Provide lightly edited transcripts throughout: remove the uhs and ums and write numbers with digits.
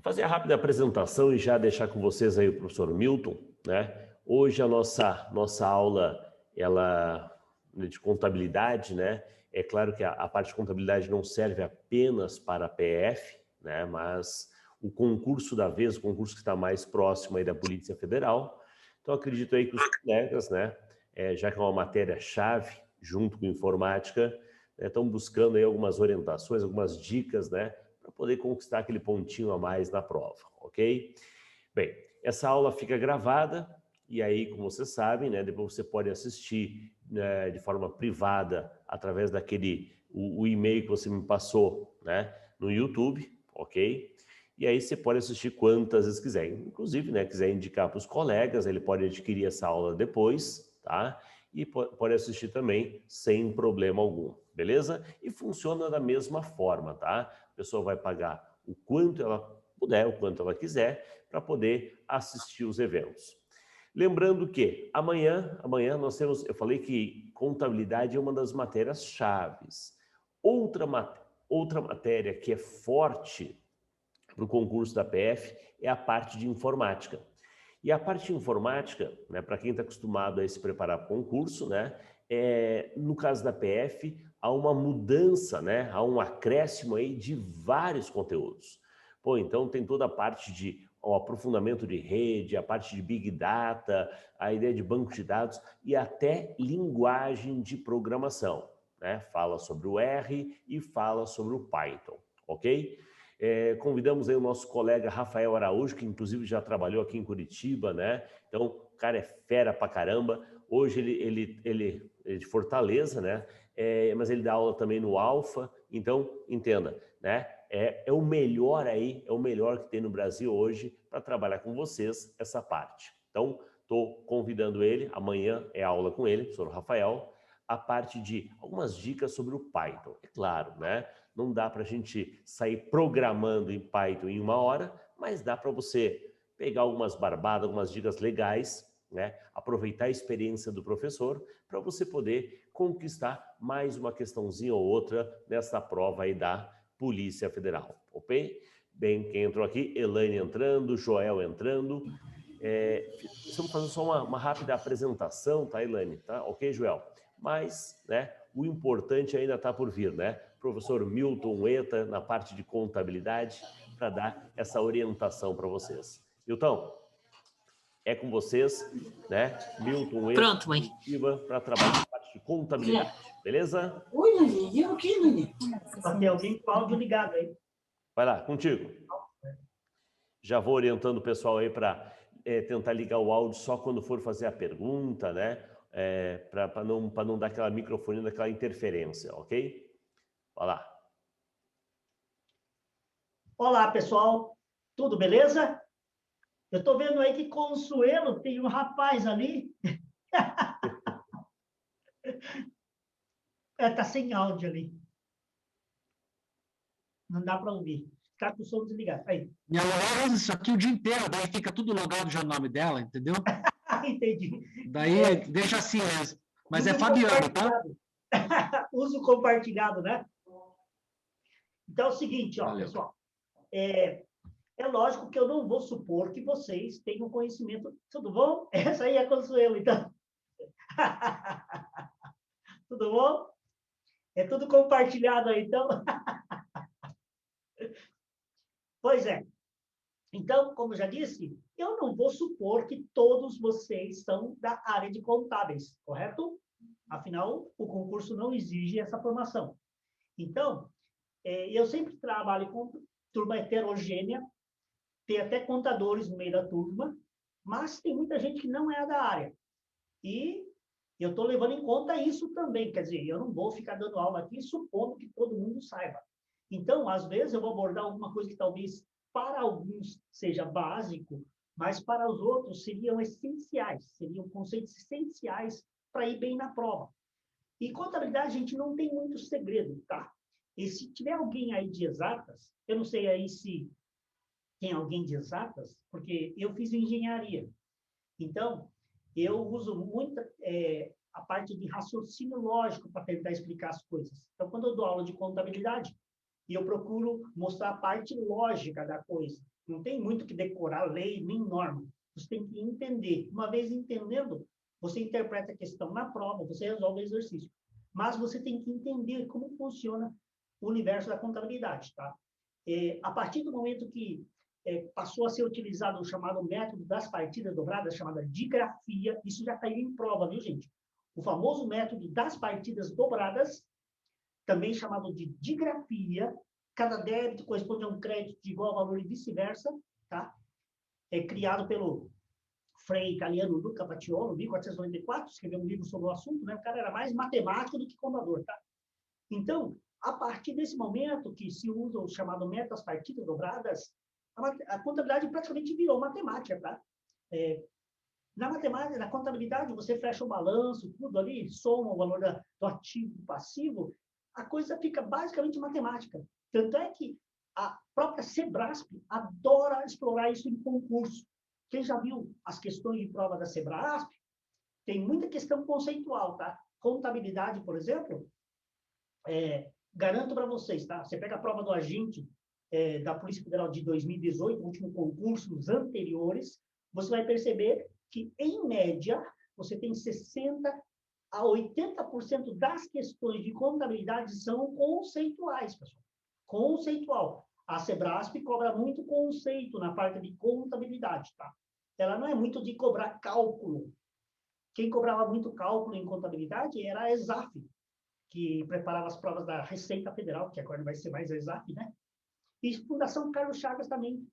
Fazer a rápida apresentação e já deixar com vocês aí o professor Milton, né? Hoje a nossa aula, ela de contabilidade, né? É claro que a parte de contabilidade não serve apenas para a PF, né? Mas o concurso da vez, o concurso que está mais próximo aí da Polícia Federal. Então acredito aí que os colegas, né? Já que é uma matéria-chave, junto com informática, né, estão buscando aí algumas orientações, algumas dicas, né? Para poder conquistar aquele pontinho a mais na prova, ok? Bem, essa aula fica gravada e aí, como vocês sabem, né, depois você pode assistir, né, de forma privada através o e-mail que você me passou, né, no YouTube, ok? E aí você pode assistir quantas vezes quiser. Inclusive, né, quiser indicar para os colegas, ele pode adquirir essa aula depois, tá? E pode assistir também sem problema algum, beleza? E funciona da mesma forma, tá? A pessoa vai pagar o quanto ela puder, o quanto ela quiser, para poder assistir os eventos. Lembrando que amanhã nós temos, eu falei que contabilidade é uma das matérias chaves. Outra matéria que é forte para o concurso da PF é a parte de informática. E a parte de informática, né, para quem está acostumado a se preparar para o concurso, né, no caso da PF, há uma mudança, né, há um acréscimo aí de vários conteúdos. Pô, então tem toda a parte de aprofundamento de rede, a parte de Big Data, a ideia de banco de dados e até linguagem de programação, né? Fala sobre o R e fala sobre o Python, ok? Convidamos aí o nosso colega Rafael Araújo, que inclusive já trabalhou aqui em Curitiba, né? Então, o cara é fera pra caramba. Hoje ele é de Fortaleza, né? Mas ele dá aula também no Alfa. Então, entenda, né? É o melhor aí, é o melhor que tem no Brasil hoje para trabalhar com vocês essa parte. Então, estou convidando ele, amanhã é aula com ele, professor Rafael, a parte de algumas dicas sobre o Python. É claro, né? Não dá para a gente sair programando em Python em uma hora, mas dá para você pegar algumas barbadas, algumas dicas legais, né? Aproveitar a experiência do professor para você poder conquistar mais uma questãozinha ou outra nessa prova aí da Polícia Federal, ok? Bem, quem entrou aqui? Elaine entrando, Joel entrando. Estamos fazendo só uma rápida apresentação, tá, Elaine? Tá? Ok, Joel? Mas, né, o importante ainda está por vir, né? Professor Milton Eta, na parte de contabilidade, para dar essa orientação para vocês. Milton, é com vocês, né? Milton Eta, Pronto, mãe. Para trabalhar na parte de contabilidade, beleza? Oi, Nani, eu aqui, Nani. Tem alguém com o áudio ligado aí. Vai lá, contigo. Já vou orientando o pessoal aí para tentar ligar o áudio só quando for fazer a pergunta, né? Para não dar aquela microfonia, daquela interferência, ok? Vai lá. Olá, pessoal. Tudo beleza? Eu estou vendo aí que Consuelo tem um rapaz ali. Tá sem áudio ali. Não dá para ouvir. Está com o som desligado. Aí. Minha mulher usa isso aqui o dia inteiro, daí fica tudo logado já no nome dela, entendeu? Entendi. Daí deixa assim mesmo. Mas é Fabiano, tá? Uso compartilhado, né? Então é o seguinte, ó, Valeu. pessoal. É lógico que eu não vou supor que vocês tenham conhecimento. Tudo bom? Essa aí é a Consuelo, então. Tudo bom? É tudo compartilhado aí, então. Pois é. Então, como já disse, eu não vou supor que todos vocês são da área de contábeis, correto? Afinal, o concurso não exige essa formação. Então, eu sempre trabalho com turma heterogênea, tem até contadores no meio da turma, mas tem muita gente que não é da área. E eu estou levando em conta isso também, quer dizer, eu não vou ficar dando aula aqui supondo que todo mundo saiba. Então, às vezes, eu vou abordar alguma coisa que talvez para alguns seja básico, mas para os outros seriam essenciais, seriam conceitos essenciais para ir bem na prova. E contabilidade, a gente não tem muito segredo, tá? E se tiver alguém aí de exatas, eu não sei aí se tem alguém de exatas, porque eu fiz engenharia. Então, eu uso muito a parte de raciocínio lógico para tentar explicar as coisas. Então, quando eu dou aula de contabilidade, e eu procuro mostrar a parte lógica da coisa. Não tem muito que decorar lei nem norma. Você tem que entender. Uma vez entendendo, você interpreta a questão na prova, você resolve o exercício. Mas você tem que entender como funciona o universo da contabilidade, tá? A partir do momento que passou a ser utilizado o chamado método das partidas dobradas, chamada digrafia, isso já caiu em prova, viu, gente? O famoso método das partidas dobradas, também chamado de digrafia, cada débito corresponde a um crédito de igual valor e vice-versa, tá? É criado pelo Frei italiano Luca Paciolo, em 1494, escreveu um livro sobre o assunto, né? O cara era mais matemático do que contador, tá? Então, a partir desse momento que se usa o chamado método das partidas dobradas, a contabilidade praticamente virou matemática, tá? Na matemática, na contabilidade, você fecha o balanço, tudo ali, soma o valor do ativo e do passivo, a coisa fica basicamente matemática. Tanto é que a própria Sebrasp adora explorar isso em concurso. Quem já viu as questões de prova da Sebrasp, tem muita questão conceitual, tá? Contabilidade, por exemplo, garanto para vocês, tá? Você pega a prova do agente da Polícia Federal de 2018, o último concurso, os anteriores, você vai perceber que, em média, você tem 60% a 80% das questões de contabilidade são conceituais, pessoal. Conceitual. A Sebrasp cobra muito conceito na parte de contabilidade, tá? Ela não é muito de cobrar cálculo. Quem cobrava muito cálculo em contabilidade era a ESAF, que preparava as provas da Receita Federal, que agora vai ser mais a ESAF, né? E a Fundação Carlos Chagas também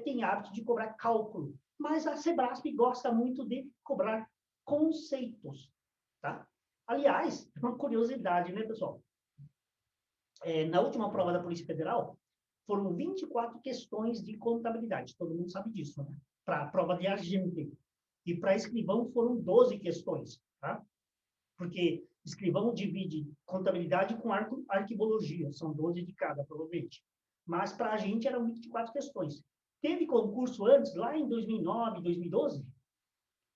tem hábito de cobrar cálculo. Mas a Sebrasp gosta muito de cobrar conceitos, tá? Aliás, uma curiosidade, né, pessoal? Na última prova da Polícia Federal, foram 24 questões de contabilidade. Todo mundo sabe disso, né? Para a prova de agente. E para escrivão foram 12 questões, tá? Porque escrivão divide contabilidade com arquivologia. São 12 de cada, provavelmente. Mas para a gente eram 24 questões. Teve concurso antes, lá em 2009, 2012,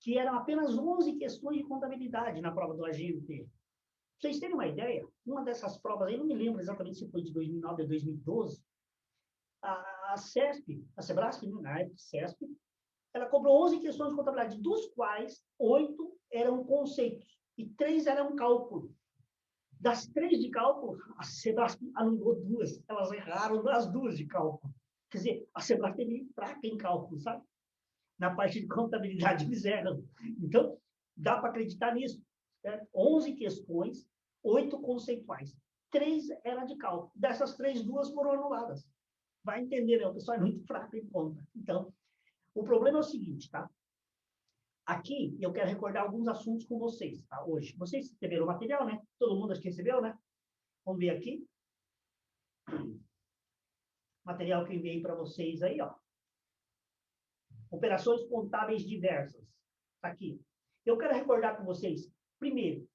que eram apenas 11 questões de contabilidade na prova do agente. Pra vocês terem uma ideia, uma dessas provas, eu não me lembro exatamente se foi de 2009 ou 2012, a CESP, a Sebrasp, na época CESP, ela cobrou 11 questões de contabilidade, dos quais 8 eram conceitos e 3 eram cálculo. Das 3 de cálculo, a Sebrasp anulou 2, elas erraram nas 2 de cálculo. Quer dizer, a Sebrasp é meio fraca em cálculo, sabe? Na parte de contabilidade, eles erram. Então, dá para acreditar nisso. Certo? 11 questões, 8 conceituais. 3 eram de cálculo. Dessas 3, 2 foram anuladas. Vai entender, né? O pessoal é muito fraco em conta. Então, o problema é o seguinte, tá? Aqui, eu quero recordar alguns assuntos com vocês, tá? Hoje. Vocês receberam o material, né? Todo mundo acho que recebeu, né? Vamos ver aqui. Material que eu enviei para vocês aí, ó. Operações contábeis diversas. Tá aqui. Eu quero recordar com vocês, primeiro,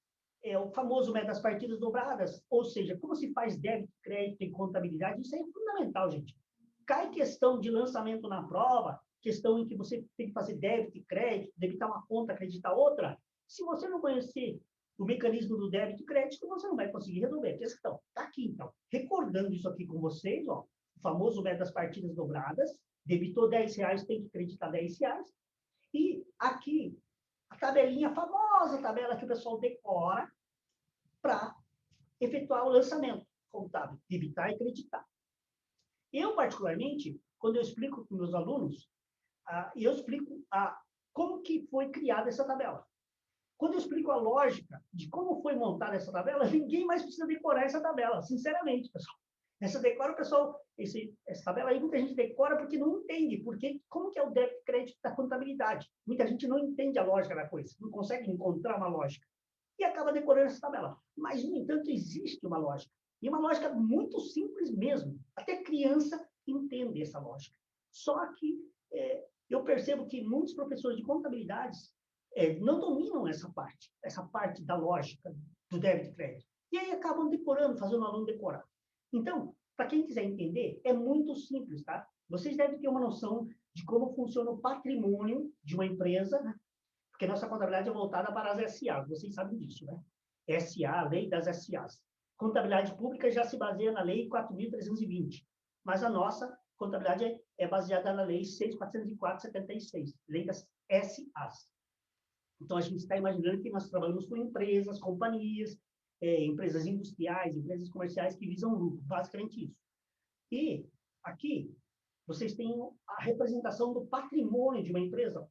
o famoso método das partidas dobradas, ou seja, como se faz débito, crédito e contabilidade, isso é fundamental, gente. Cai questão de lançamento na prova, questão em que você tem que fazer débito e crédito, debitar uma conta, acreditar outra. Se você não conhecer o mecanismo do débito e crédito, você não vai conseguir resolver a questão. Está aqui, então. Recordando isso aqui com vocês, ó, o famoso método das partidas dobradas, debitou R$10, tem que acreditar R$10. E aqui, a tabelinha, a famosa tabela que o pessoal decora para efetuar o lançamento contábil, debitar e acreditar. Eu, particularmente, quando eu explico para os meus alunos, eu explico como que foi criada essa tabela. Quando eu explico a lógica de como foi montada essa tabela, ninguém mais precisa decorar essa tabela, sinceramente, pessoal. Essa tabela aí muita gente decora porque não entende, porque como que é o débito e crédito da contabilidade. Muita gente não entende a lógica da coisa, não consegue encontrar uma lógica. E acaba decorando essa tabela. Mas, no entanto, existe uma lógica. E uma lógica muito simples mesmo. Até criança entende essa lógica. Só que eu percebo que muitos professores de contabilidades não dominam essa parte da lógica do débito e crédito. E aí acabam decorando, fazendo o aluno decorar. Então, para quem quiser entender, é muito simples, tá? Vocês devem ter uma noção de como funciona o patrimônio de uma empresa, né? Porque nossa contabilidade é voltada para as SAs, vocês sabem disso, né? SA, lei das SAs. contabilidade pública já se baseia na Lei 4.320, mas a nossa contabilidade é baseada na Lei 6.404/76, Lei das SAs. Então, a gente está imaginando que nós trabalhamos com empresas, companhias, empresas industriais, empresas comerciais que visam lucro, basicamente isso. E aqui, vocês têm a representação do patrimônio de uma empresa.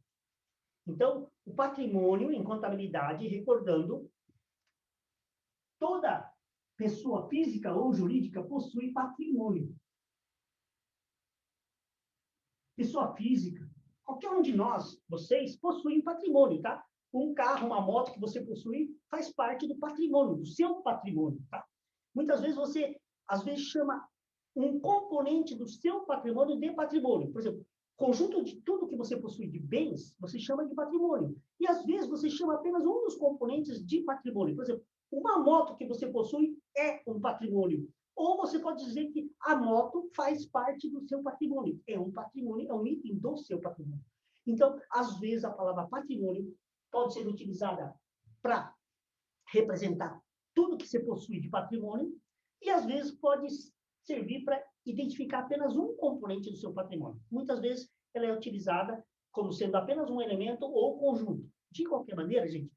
Então, o patrimônio em contabilidade, recordando, toda pessoa física ou jurídica possui patrimônio. Pessoa física, qualquer um de nós, vocês, possuem patrimônio, tá? Um carro, uma moto que você possui, faz parte do patrimônio, do seu patrimônio, tá? Muitas vezes você, às vezes, chama um componente do seu patrimônio de patrimônio. Por exemplo, conjunto de tudo que você possui de bens, você chama de patrimônio. E, às vezes, você chama apenas um dos componentes de patrimônio. Por exemplo, uma moto que você possui é um patrimônio. Ou você pode dizer que a moto faz parte do seu patrimônio. É um patrimônio, é um item do seu patrimônio. Então, às vezes, a palavra patrimônio pode ser utilizada para representar tudo que você possui de patrimônio e, às vezes, pode servir para identificar apenas um componente do seu patrimônio. Muitas vezes, ela é utilizada como sendo apenas um elemento ou conjunto. De qualquer maneira, gente,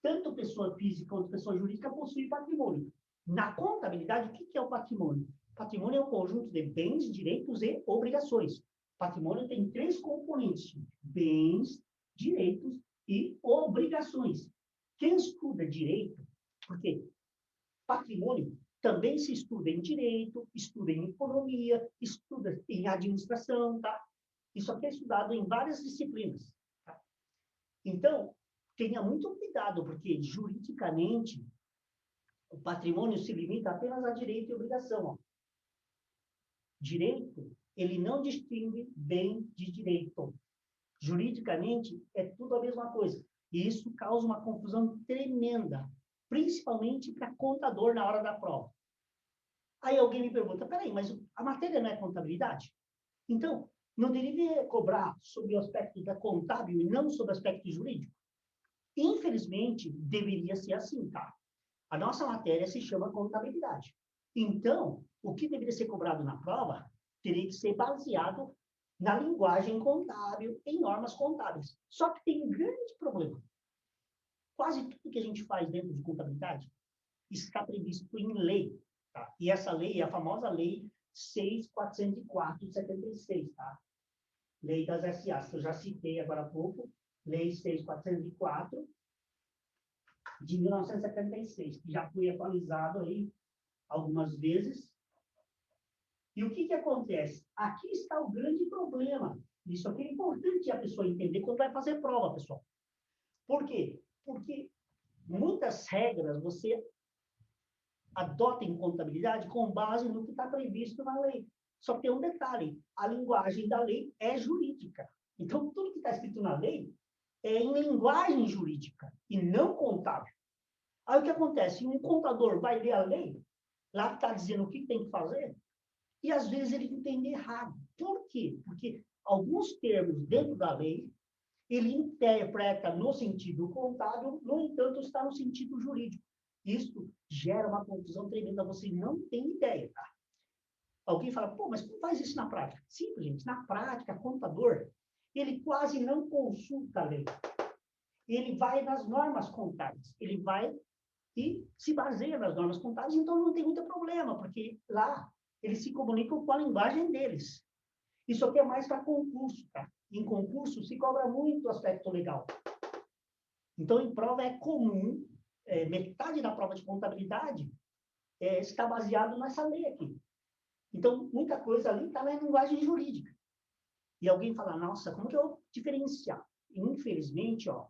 tanto pessoa física quanto pessoa jurídica possuem patrimônio. Na contabilidade, o que é o patrimônio? Patrimônio é um conjunto de bens, direitos e obrigações. Patrimônio tem 3 componentes: bens, direitos e obrigações. Quem estuda direito, porque patrimônio também se estuda em direito, estuda em economia, estuda em administração, tá? Isso aqui é estudado em várias disciplinas, tá? Então, tenha muito cuidado, porque juridicamente o patrimônio se limita apenas a direito e obrigação. Ó. Direito, ele não distingue bem de direito. Juridicamente, é tudo a mesma coisa. E isso causa uma confusão tremenda, principalmente para contador na hora da prova. Aí alguém me pergunta, peraí, mas a matéria não é contabilidade? Então, não deveria cobrar sobre o aspecto da contábil e não sobre o aspecto jurídico? Infelizmente, deveria ser assim, tá? A nossa matéria se chama contabilidade. Então, o que deveria ser cobrado na prova teria que ser baseado na linguagem contábil, em normas contábeis. Só que tem um grande problema. Quase tudo que a gente faz dentro de contabilidade está previsto em lei. Tá? E essa lei é a famosa Lei 6.404/76, tá? Lei das SAs, que eu já citei agora há pouco, Lei 6.404, de 1976, que já foi atualizado aí algumas vezes. E o que acontece? Aqui está o grande problema. Isso aqui é importante a pessoa entender quando vai fazer prova, pessoal. Por quê? Porque muitas regras você adota em contabilidade com base no que está previsto na lei. Só que tem um detalhe, a linguagem da lei é jurídica. Então, tudo que está escrito na lei é em linguagem jurídica e não contábil. Aí o que acontece? Um contador vai ler a lei, lá que está dizendo o que tem que fazer, e às vezes ele entende errado. Por quê? Porque alguns termos dentro da lei, ele interpreta no sentido contábil, no entanto, está no sentido jurídico. Isso gera uma confusão tremenda, você não tem ideia, tá? Alguém fala, pô, mas como faz isso na prática? Simples, gente. Na prática, contador, ele quase não consulta a lei. Ele vai nas normas contábeis. Ele vai e se baseia nas normas contábeis, então não tem muito problema, porque lá eles se comunicam com a linguagem deles. Isso aqui é mais para concurso, tá? Em concurso se cobra muito o aspecto legal. Então, em prova é comum, metade da prova de contabilidade está baseado nessa lei aqui. Então, muita coisa ali está na linguagem jurídica. E alguém fala, nossa, como que eu diferenciar? Infelizmente, ó,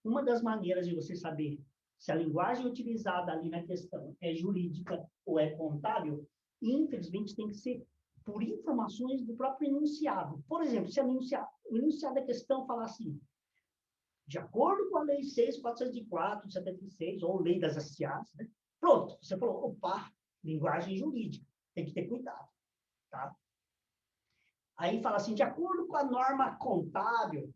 uma das maneiras de você saber se a linguagem utilizada ali na questão é jurídica ou é contábil, infelizmente tem que ser por informações do próprio enunciado. Por exemplo, se o enunciado da questão falar assim, de acordo com a Lei 6.404/76, ou Lei das SAs, né? Pronto, você falou, opa, linguagem jurídica, tem que ter cuidado, tá? Aí fala assim, de acordo com a norma contábil,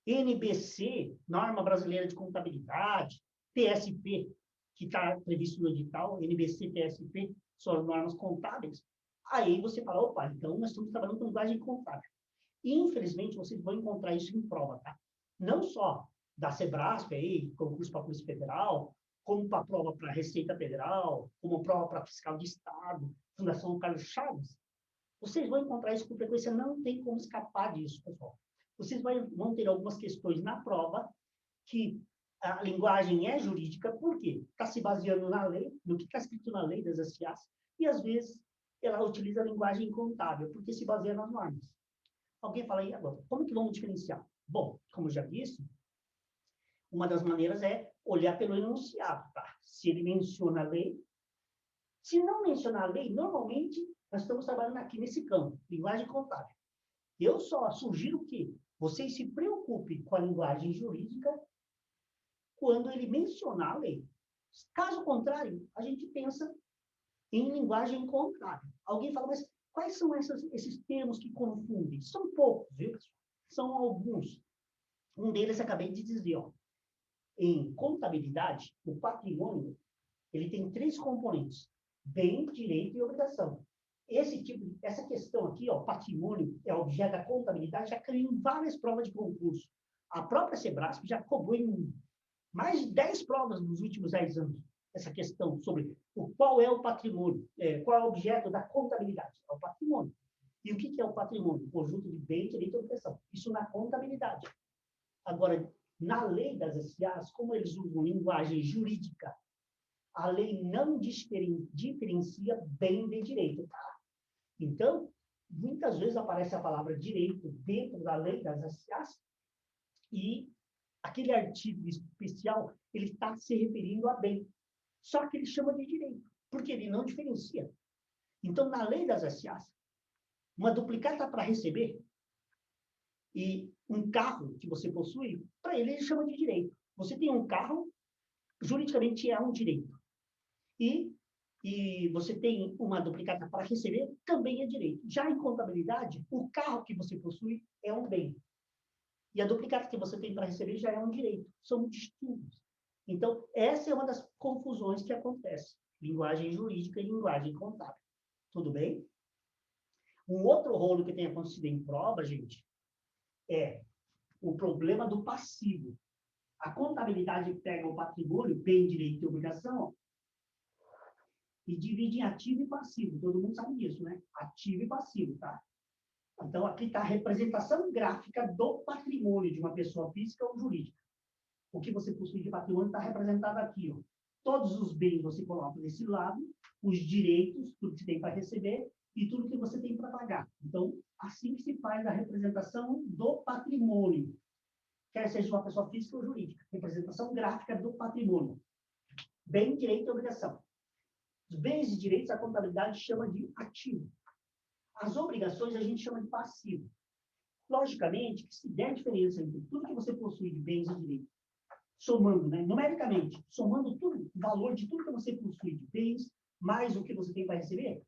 NBC, Norma Brasileira de Contabilidade, TSP, que está previsto no edital, NBC, TSP, são as normas contábeis, aí você fala, opa, então nós estamos trabalhando com linguagem contábil. E, infelizmente, vocês vão encontrar isso em prova, tá? Não só da Sebrasp, aí, concurso para a Polícia Federal, como para prova para a Receita Federal, como prova para Fiscal de Estado, Fundação Carlos Chaves. Vocês vão encontrar isso com frequência, não tem como escapar disso, pessoal. Vocês vão ter algumas questões na prova que a linguagem é jurídica, por quê? Está se baseando na lei, no que está escrito na lei das SAs, e, às vezes, ela utiliza a linguagem contábil, porque se baseia nas normas. Alguém fala aí agora, como que vamos diferenciar? Bom, como eu já disse, uma das maneiras é olhar pelo enunciado, tá? Se ele menciona a lei. Se não mencionar a lei, normalmente, nós estamos trabalhando aqui nesse campo, linguagem contábil. Eu só sugiro que vocês se preocupem com a linguagem jurídica quando ele mencionar a lei. Caso contrário, a gente pensa em linguagem contábil. Alguém fala, mas quais são esses termos que confundem? São poucos, viu? São alguns. Um deles acabei de dizer, ó. Em contabilidade, o patrimônio, ele tem 3 componentes: bem, direito e obrigação. Essa questão aqui, ó, patrimônio é objeto da contabilidade, já caiu em várias provas de concurso. A própria Sebrasp já cobrou em mais de 10 provas nos últimos 10 anos essa questão sobre qual é o patrimônio, qual é o objeto da contabilidade. É o patrimônio. E o que é o patrimônio? Conjunto de bem, direito e obrigação. Isso na contabilidade. Agora, na lei das SAs, como eles usam linguagem jurídica, a lei não diferencia bem de direito, tá? Então, muitas vezes aparece a palavra direito dentro da lei das SAs e aquele artigo especial, ele está se referindo a bem. Só que ele chama de direito, porque ele não diferencia. Então, na lei das SAs, uma duplicata para receber e um carro que você possui, para ele chama de direito. Você tem um carro, juridicamente é um direito. E você tem uma duplicata para receber, também é direito. Já em contabilidade, o carro que você possui é um bem. E a duplicata que você tem para receber já é um direito. São distintos. Então, essa é uma das confusões que acontece. Linguagem jurídica e linguagem contábil. Tudo bem? Um outro rolo que tem acontecido em prova, gente, é o problema do passivo. A contabilidade pega o patrimônio, bem, direito e obrigação, e divide em ativo e passivo. Todo mundo sabe disso, né? Ativo e passivo, tá? Então, aqui está a representação gráfica do patrimônio de uma pessoa física ou jurídica. O que você possui de patrimônio está representado aqui, ó. Todos os bens você coloca desse lado, os direitos, tudo que tem para receber, e tudo que você tem para pagar. Então, assim que se faz a representação do patrimônio, quer seja uma pessoa física ou jurídica. Representação gráfica do patrimônio. Bem, direito e obrigação. Os bens e direitos a contabilidade chama de ativo. As obrigações a gente chama de passivo. Logicamente, que se der diferença entre tudo que você possui de bens e direitos, somando, né, numericamente, somando tudo, o valor de tudo que você possui de bens, mais o que você tem para receber,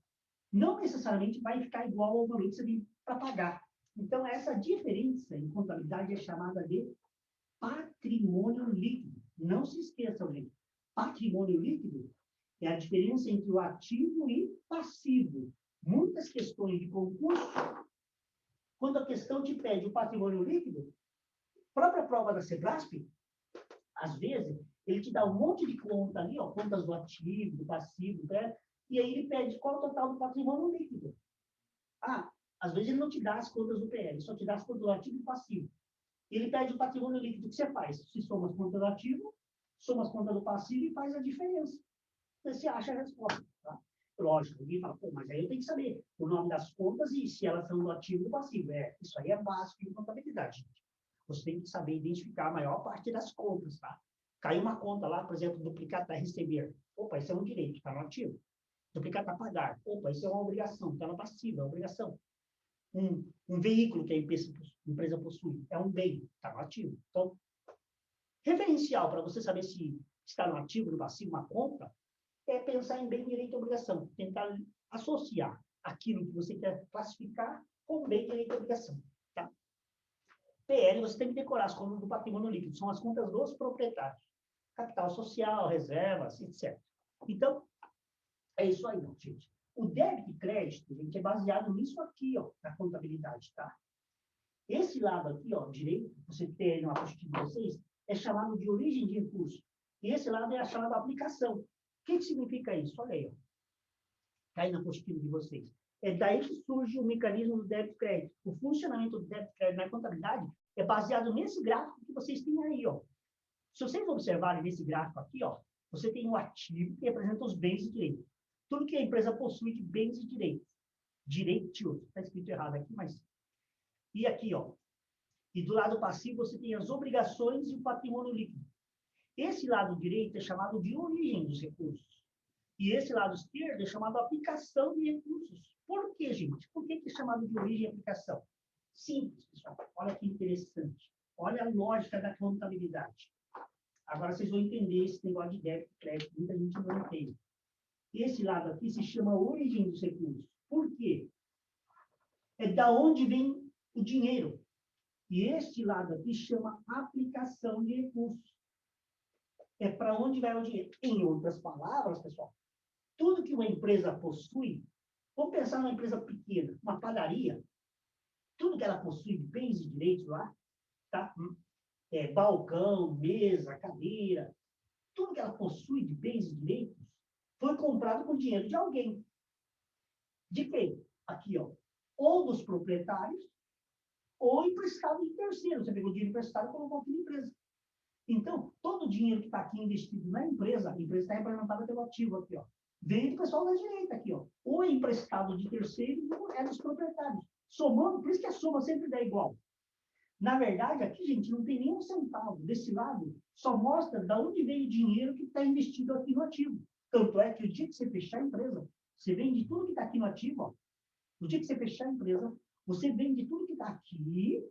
não necessariamente vai ficar igual ao valor que você tem para pagar. Então, essa diferença em contabilidade é chamada de patrimônio líquido. Não se esqueçam, gente. Patrimônio líquido é a diferença entre o ativo e passivo. Muitas questões de concurso, quando a questão te pede o patrimônio líquido, a própria prova da Sebrasp, às vezes, ele te dá um monte de conta ali, ó, contas do ativo, do passivo, né? E aí ele pede qual o total do patrimônio líquido. Ah, às vezes ele não te dá as contas do PL, só te dá as contas do ativo e passivo. Ele pede o patrimônio líquido, o que você faz? Você soma as contas do ativo, soma as contas do passivo e faz a diferença. Você acha a resposta, tá? Lógico, alguém fala, pô, mas aí eu tenho que saber o nome das contas e se elas são do ativo ou do passivo. Isso aí é básico em contabilidade, gente. Você tem que saber identificar a maior parte das contas, tá? Caiu uma conta lá, por exemplo, duplicata a receber. Opa, isso é um direito, está no ativo. Duplicata a pagar. Opa, isso é uma obrigação, está no passivo, é uma obrigação. Um veículo que a empresa possui é um bem, está no ativo. Então, referencial para você saber se está no ativo, no passivo, uma conta, é pensar em bem, direito e obrigação. Tentar associar aquilo que você quer classificar com bem, direito e obrigação. Tá? PL, você tem que decorar as contas do patrimônio líquido. São as contas dos proprietários. capital social, reservas, etc. Então, é isso aí, não, gente. O débito e crédito, gente, é baseado nisso aqui, ó, na contabilidade, tá? Esse lado aqui, ó, direito, você tem na apostila de vocês, é chamado de origem de recurso. E esse lado é chamado aplicação. O que significa isso? Olha aí, ó. Tá aí na apostila de vocês. É daí que surge o mecanismo do débito e crédito. O funcionamento do débito e crédito na contabilidade é baseado nesse gráfico que vocês têm aí, ó. Se vocês observarem nesse gráfico aqui, ó, você tem um ativo que representa os bens e direitos. Tudo que a empresa possui de bens e direitos. Direitos. Está escrito errado aqui, mas... E aqui, ó. E do lado passivo você tem as obrigações e o patrimônio líquido. Esse lado direito é chamado de origem dos recursos. E esse lado esquerdo é chamado de aplicação de recursos. Por quê, gente? Por que é chamado de origem e aplicação? Simples, pessoal. Olha que interessante. Olha a lógica da contabilidade. Agora vocês vão entender esse negócio de débito e crédito. Muita gente não entende. Esse lado aqui se chama origem dos recursos. Por quê? É da onde vem o dinheiro. E este lado aqui chama aplicação de recursos. É para onde vai o dinheiro. Em outras palavras, pessoal, tudo que uma empresa possui, vamos pensar numa empresa pequena, uma padaria, tudo que ela possui de bens e direitos lá, tá? Balcão, mesa, cadeira, tudo que ela possui de bens e direitos foi comprado com dinheiro de alguém. De quem? Aqui, ó. Ou dos proprietários, ou emprestado de terceiros. Você pegou dinheiro emprestado e colocou aqui na empresa. Então, todo o dinheiro que está aqui investido na empresa, a empresa está representada pelo ativo aqui, ó. Vem do pessoal da direita aqui, ó. Ou é emprestado de terceiros, ou é dos proprietários. Somando, por isso que a soma sempre dá igual. Na verdade, aqui, gente, não tem nenhum centavo. Desse lado, só mostra de onde veio o dinheiro que está investido aqui no ativo. Tanto é que o dia que você fechar a empresa, você vende tudo que está aqui no ativo, ó. No dia que você fechar a empresa, você vende tudo que está aqui,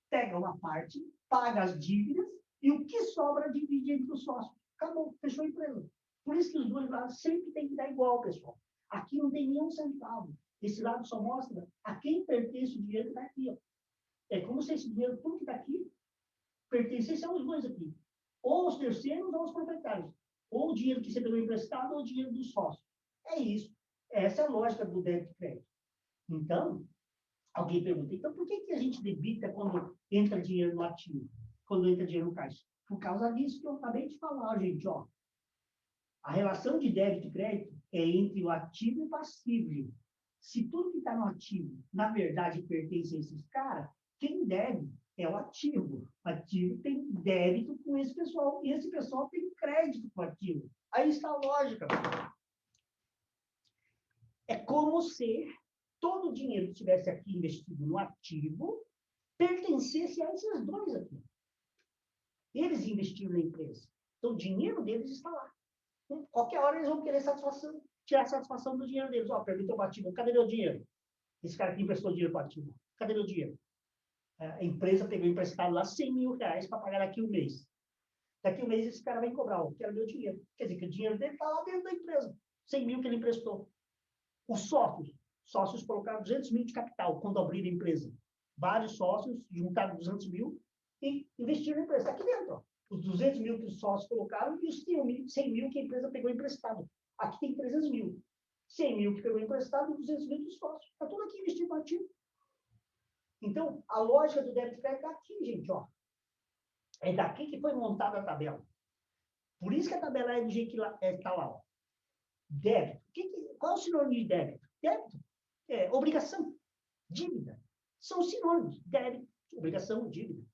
pega uma parte, paga as dívidas, e o que sobra divide entre os sócios. Acabou, fechou a empresa. Por isso que os dois lados sempre tem que dar igual, pessoal. Aqui não tem nenhum centavo. Esse lado só mostra a quem pertence o dinheiro que está aqui, ó. É como se esse dinheiro, tudo que está aqui, pertencesse aos dois aqui. Ou aos terceiros ou aos proprietários. Ou o dinheiro que você pegou emprestado ou o dinheiro dos sócios. É isso. Essa é a lógica do débito e crédito. Então, alguém pergunta, então por que a gente debita quando entra dinheiro no ativo? Quando entra dinheiro no caixa? Por causa disso que eu acabei de falar, gente, ó. A relação de débito e crédito é entre o ativo e o passivo, gente. Se tudo que está no ativo, na verdade, pertence a esses caras, quem deve é o ativo. O ativo tem débito com esse pessoal, e esse pessoal tem crédito com o ativo. Aí está a lógica. É como se todo o dinheiro que estivesse aqui investido no ativo pertencesse a esses dois aqui. Eles investiram na empresa. Então, o dinheiro deles está lá. Então, qualquer hora eles vão querer satisfação, tirar satisfação do dinheiro deles. Ó, perguntou para o ativo, cadê meu dinheiro? Esse cara que emprestou dinheiro para o ativo. Cadê meu dinheiro? A empresa pegou emprestado lá 100 mil reais para pagar daqui um mês. Daqui um mês esse cara vem cobrar, ó, quero meu dinheiro. Quer dizer, que o dinheiro dele está lá dentro da empresa. 100 mil que ele emprestou. Os sócios colocaram 200 mil de capital quando abriram a empresa. Vários sócios juntaram 200 mil e investiram na empresa. Está aqui dentro, ó. Os 200 mil que os sócios colocaram e os 100 mil que a empresa pegou emprestado. Aqui tem 300 mil. 100 mil que pegou emprestado e 200 mil dos sócios. Está tudo aqui investido no ativo. Então, a lógica do débito e crédito está aqui, gente, ó. É daqui que foi montada a tabela. Por isso que a tabela é do jeito que está lá, ó. Débito. Qual é o sinônimo de débito? Débito é obrigação, dívida. São sinônimos. Débito, obrigação, dívida.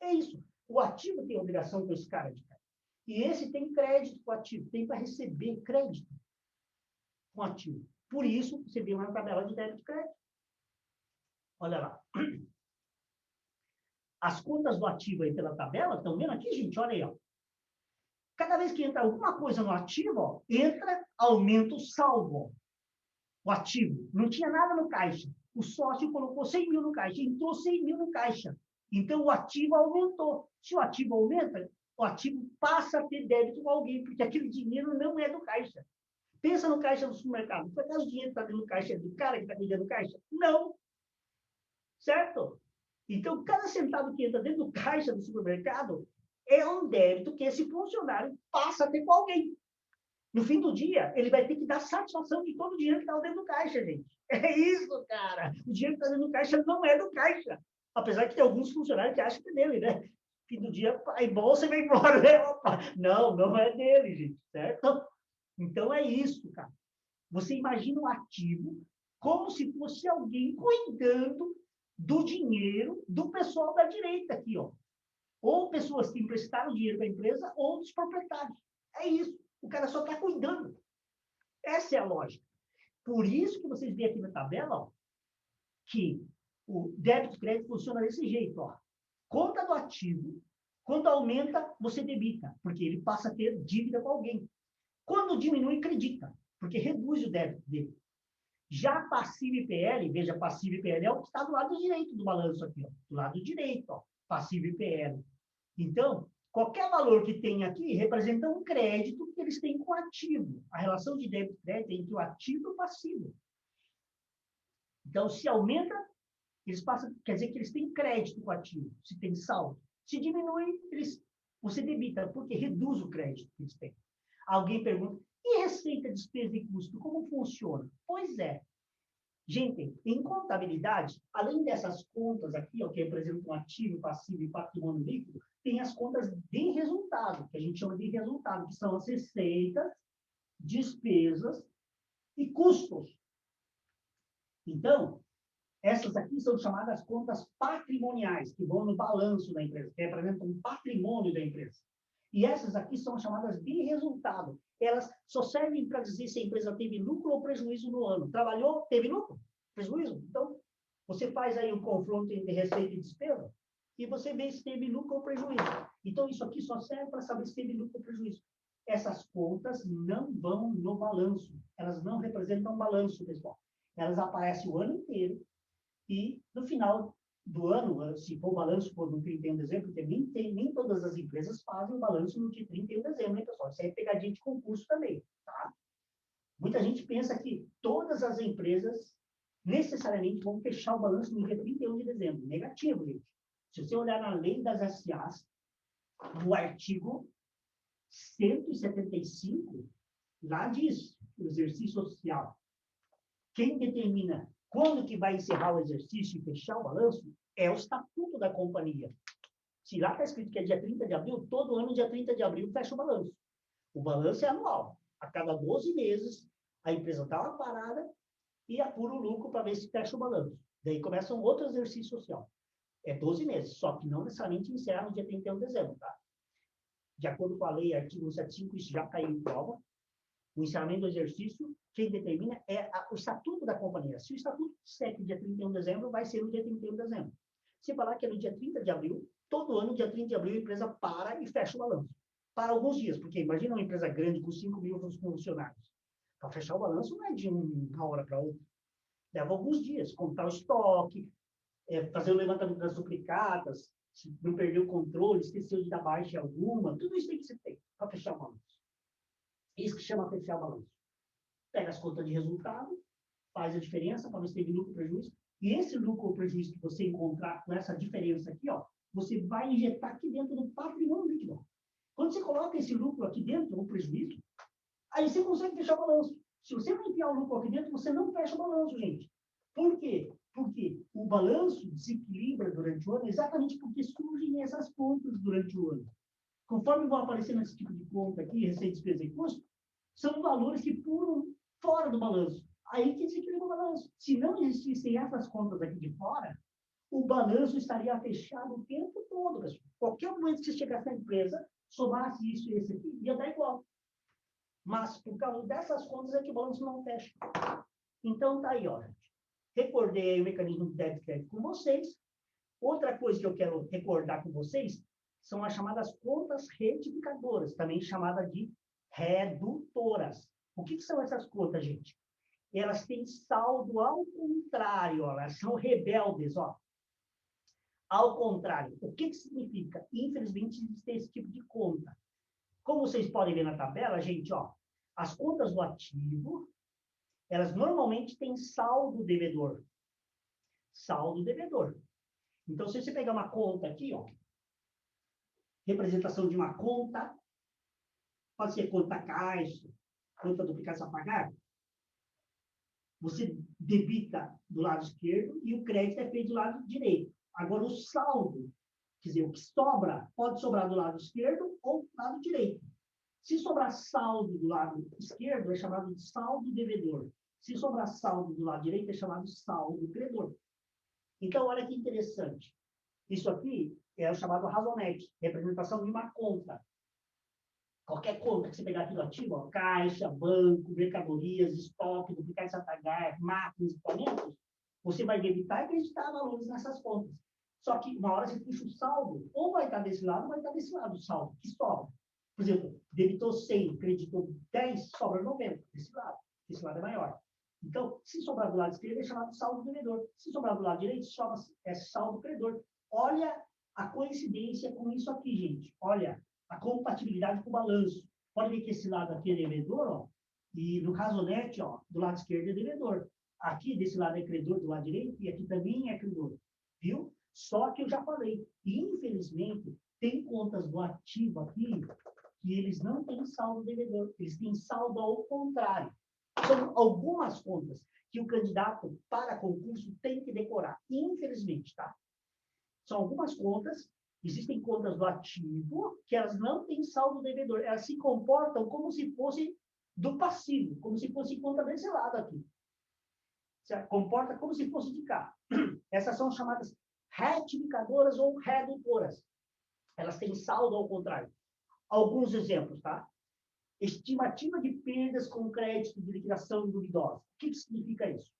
É isso. O ativo tem obrigação com esse cara de cá. E esse tem crédito com o ativo. Tem para receber crédito com o ativo. Por isso, você vê uma tabela de débito e crédito. Olha lá. As contas do ativo aí pela tabela, estão vendo aqui, gente? Olha aí, ó. Cada vez que entra alguma coisa no ativo, ó, entra, aumenta o saldo. O ativo. Não tinha nada no caixa. O sócio colocou 100 mil no caixa. Entrou 100 mil no caixa. Então, o ativo aumentou. Se o ativo aumenta, o ativo passa a ter débito com alguém, porque aquele dinheiro não é do caixa. Pensa no caixa do supermercado. Por acaso o dinheiro que está dentro do caixa é do cara que está cuidando do caixa? Não. Certo? Então, cada centavo que entra dentro do caixa do supermercado é um débito que esse funcionário passa a ter com alguém. No fim do dia, ele vai ter que dar satisfação de todo o dinheiro que está dentro do caixa, gente. É isso, cara. O dinheiro que está dentro do caixa não é do caixa. Apesar que tem alguns funcionários que acham que é dele, né? No fim do dia, aí bolsa e vai embora, né? Opa, não é dele, gente, certo? Então, é isso, cara. Você imagina um ativo como se fosse alguém cuidando do dinheiro do pessoal da direita aqui, ó. Ou pessoas que emprestaram dinheiro para a empresa, ou dos proprietários. É isso. O cara só está cuidando. Essa é a lógica. Por isso que vocês veem aqui na tabela, ó, que o débito e crédito funciona desse jeito. Ó. Conta do ativo, quando aumenta, você debita, porque ele passa a ter dívida com alguém. Quando diminui, acredita, porque reduz o débito dele. Já passivo e PL, veja, passivo e PL é o que está do lado direito do balanço aqui, ó, do lado direito, ó, passivo e PL. Então, qualquer valor que tem aqui representa um crédito que eles têm com o ativo. A relação de débito e crédito é entre o ativo e o passivo. Então, se aumenta, eles passam, quer dizer que eles têm crédito com o ativo, se tem saldo. Se diminui, você debita, porque reduz o crédito que eles têm. Alguém pergunta, e receita, despesa e custo, como funciona? Pois é. Gente, em contabilidade, além dessas contas aqui, ó, que representam ativo, passivo e patrimônio líquido, tem as contas de resultado, que a gente chama de resultado, que são as receitas, despesas e custos. Então, essas aqui são chamadas contas patrimoniais, que vão no balanço da empresa, que representam o patrimônio da empresa. E essas aqui são chamadas de resultado. Elas só servem para dizer se a empresa teve lucro ou prejuízo no ano. Trabalhou, teve lucro, prejuízo. Então, você faz aí um confronto entre receita e despesa e você vê se teve lucro ou prejuízo. Então, isso aqui só serve para saber se teve lucro ou prejuízo. Essas contas não vão no balanço. Elas não representam balanço, pessoal. Elas aparecem o ano inteiro e, no final do ano, se for o balanço for no 31 de dezembro, porque nem todas as empresas fazem o balanço no dia 31 de dezembro, hein, pessoal? Isso aí é pegadinha de concurso também, tá? Muita gente pensa que todas as empresas necessariamente vão fechar o balanço no dia 31 de dezembro. Negativo, gente. Se você olhar na lei das SAs, no artigo 175, lá diz o exercício social. Quem determina quando que vai encerrar o exercício e fechar o balanço é o estatuto da companhia. Se lá está escrito que é dia 30 de abril, todo ano, dia 30 de abril, fecha o balanço. O balanço é anual. A cada 12 meses, a empresa dá uma parada e apura o lucro para ver se fecha o balanço. Daí começa um outro exercício social. É 12 meses, só que não necessariamente encerra no dia 31 de dezembro, tá? De acordo com a lei, artigo 175, isso já caiu em prova. O encerramento do exercício, quem determina é o estatuto da companhia. Se o estatuto disser que dia 31 de dezembro, vai ser no dia 31 de dezembro. Se falar que é no dia 30 de abril, todo ano, dia 30 de abril, a empresa para e fecha o balanço. Para alguns dias, porque imagina uma empresa grande com 5 mil funcionários. Para fechar o balanço não é de uma hora para outra. Leva alguns dias, contar o estoque, fazer o levantamento das duplicatas, se não perder o controle, esqueceu de dar baixa alguma, tudo isso tem que ser feito para fechar o balanço. Isso que chama fechar o balanço. Pega as contas de resultado, faz a diferença para ver se teve lucro ou prejuízo, e esse lucro ou prejuízo que você encontrar com essa diferença aqui, ó, você vai injetar aqui dentro do patrimônio líquido. Quando você coloca esse lucro aqui dentro, o prejuízo, aí você consegue fechar o balanço. Se você não enfiar o lucro aqui dentro, você não fecha o balanço, gente. Por quê? Porque o balanço desequilibra durante o ano exatamente porque surgem essas contas durante o ano. Conforme vão aparecendo esse tipo de conta aqui, receita, despesa e custo, são valores que pulam fora do balanço. Aí que desequilibra o balanço. Se não existissem essas contas aqui de fora, o balanço estaria fechado o tempo todo, pessoal. Qualquer momento que você chegasse na empresa, somasse isso e esse aqui, ia dar igual. Mas, por causa dessas contas, é que o balanço não fecha. Então, tá aí, ó. Recordei aí o mecanismo de débito e crédito com vocês. Outra coisa que eu quero recordar com vocês são as chamadas contas retificadoras, também chamadas de redutoras. O que são essas contas, gente? Elas têm saldo ao contrário, ó, elas são rebeldes, ó. Ao contrário. O que significa? Infelizmente, existe esse tipo de conta. Como vocês podem ver na tabela, gente, ó, as contas do ativo, elas normalmente têm saldo devedor. Saldo devedor. Então, se você pegar uma conta aqui, ó, representação de uma conta, pode ser conta caixa, conta duplicata a pagar. Você debita do lado esquerdo e o crédito é feito do lado direito. Agora, o saldo, quer dizer, o que sobra, pode sobrar do lado esquerdo ou do lado direito. Se sobrar saldo do lado esquerdo, é chamado de saldo devedor. Se sobrar saldo do lado direito, é chamado de saldo credor. Então, olha que interessante. Isso aqui é o chamado razonete, representação de uma conta. Qualquer conta que você pegar aqui no ativo, ó, caixa, banco, mercadorias, estoque, duplicados a pagar, máquinas, equipamentos, você vai debitar e creditar valores nessas contas. Só que uma hora você puxa o saldo, ou vai estar desse lado, ou vai estar desse lado o saldo, que sobra. Por exemplo, debitou 100, creditou 10, sobra 90, desse lado. Esse lado é maior. Então, se sobrar do lado esquerdo, é chamado de saldo devedor. Se sobrar do lado direito, é saldo credor. Olha a coincidência com isso aqui, gente. Olha a compatibilidade com o balanço. Pode ver que esse lado aqui é devedor, ó, e no razonete, ó, do lado esquerdo é devedor. Aqui, desse lado é credor, do lado direito, e aqui também é credor. Viu? Só que eu já falei, infelizmente, tem contas do ativo aqui que eles não têm saldo devedor, eles têm saldo ao contrário. São algumas contas que o candidato para concurso tem que decorar, infelizmente, tá? São algumas contas, existem contas do ativo que elas não têm saldo devedor, elas se comportam como se fosse do passivo, como se fosse conta desse lado aqui. Se comporta como se fosse de cá. Essas são chamadas retificadoras ou redutoras. Elas têm saldo ao contrário. Alguns exemplos, tá? Estimativa de perdas com crédito de liquidação duvidosa. O que significa isso?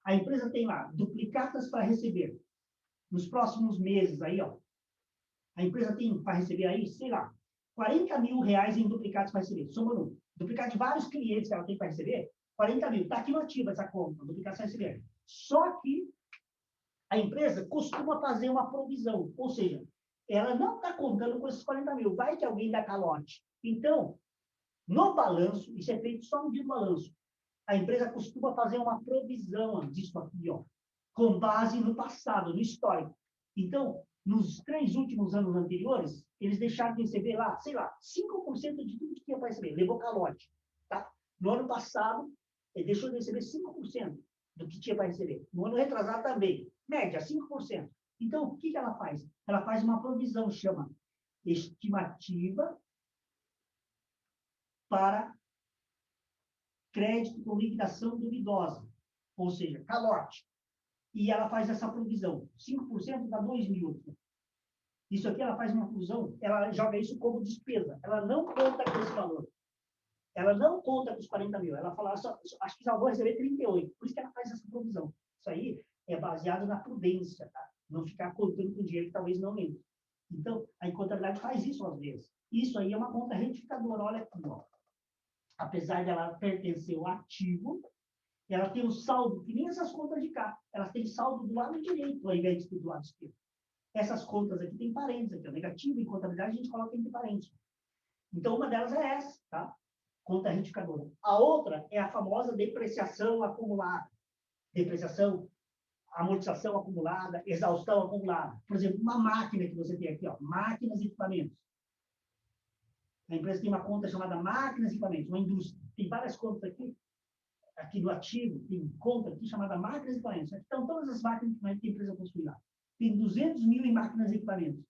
A empresa tem lá duplicatas para receber. Nos próximos meses aí, ó. A empresa tem para receber aí, sei lá, 40 mil reais em duplicados para receber. Soma no duplicado de vários clientes que ela tem para receber, 40 mil. Está aqui no ativo essa conta, duplicados para receber. Só que a empresa costuma fazer uma provisão. Ou seja, ela não está contando com esses 40 mil. Vai que alguém dá calote. Então, no balanço, isso é feito só no dia do balanço. A empresa costuma fazer uma provisão disso aqui, ó, com base no passado, no histórico. Então, nos 3 últimos anos anteriores, eles deixaram de receber lá, sei lá, 5% de tudo que tinha para receber, levou calote. Tá? No ano passado, ele deixou de receber 5% do que tinha para receber. No ano retrasado também, média, 5%. Então, o que ela faz? Ela faz uma provisão, chama estimativa para crédito com liquidação duvidosa, ou seja, calote. E ela faz essa provisão. 5% dá 2 mil. Isso aqui ela faz uma provisão, ela joga isso como despesa. Ela não conta com esse valor. Ela não conta com os 40 mil. Ela fala, acho que já vou receber 38. Por isso que ela faz essa provisão. Isso aí é baseado na prudência, tá? Não ficar contando com dinheiro que talvez não entre. Então, a contabilidade faz isso às vezes. Isso aí é uma conta retificadora. Olha aqui, ó. Apesar de ela pertencer ao ativo, ela tem um saldo, que nem essas contas de cá. Elas têm saldo do lado direito, ao invés de ter do lado esquerdo. Essas contas aqui tem parênteses, aqui, ó, negativo em contabilidade, a gente coloca entre parênteses. Então, uma delas é essa, tá? Conta retificadora. A outra é a famosa depreciação acumulada. Depreciação, amortização acumulada, exaustão acumulada. Por exemplo, uma máquina que você tem aqui, ó, máquinas e equipamentos. A empresa tem uma conta chamada máquinas e equipamentos, uma indústria. Tem várias contas aqui no ativo, tem conta aqui chamada máquinas e equipamentos. Aqui estão todas as máquinas e equipamentos que a empresa possui lá. Tem 200 mil em máquinas e equipamentos.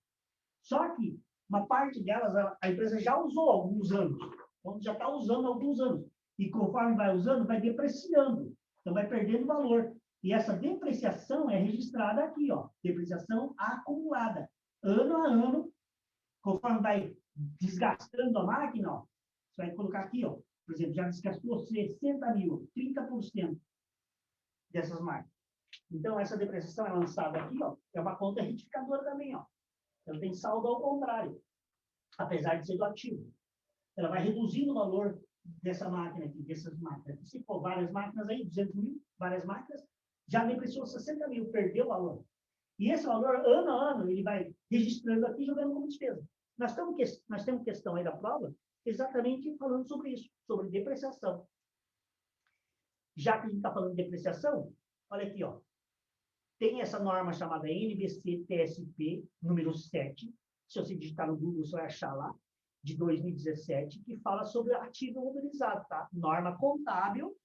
Só que uma parte delas a empresa já usou há alguns anos. Então, já está usando há alguns anos. E conforme vai usando, vai depreciando. Então, vai perdendo valor. E essa depreciação é registrada aqui, ó. Depreciação acumulada. Ano a ano, conforme vai desgastando a máquina, ó, você vai colocar aqui, ó. Por exemplo, já desgastou 60 mil, 30% dessas máquinas. Então, essa depreciação é lançada aqui, ó, é uma conta retificadora também, ó. Ela tem saldo ao contrário, apesar de ser do ativo. Ela vai reduzindo o valor dessa máquina aqui, dessas máquinas. Se for várias máquinas aí, 200 mil, várias máquinas, já depreciou 60 mil, perdeu o valor. E esse valor, ano a ano, ele vai registrando aqui, jogando como despesa. Nós temos questão aí da prova, exatamente falando sobre isso, sobre depreciação. Já que a gente está falando de depreciação, olha aqui, ó. Tem essa norma chamada NBC-TSP, número 7, se você digitar no Google, você vai achar lá, de 2017, que fala sobre ativo imobilizado, tá? Norma contábil,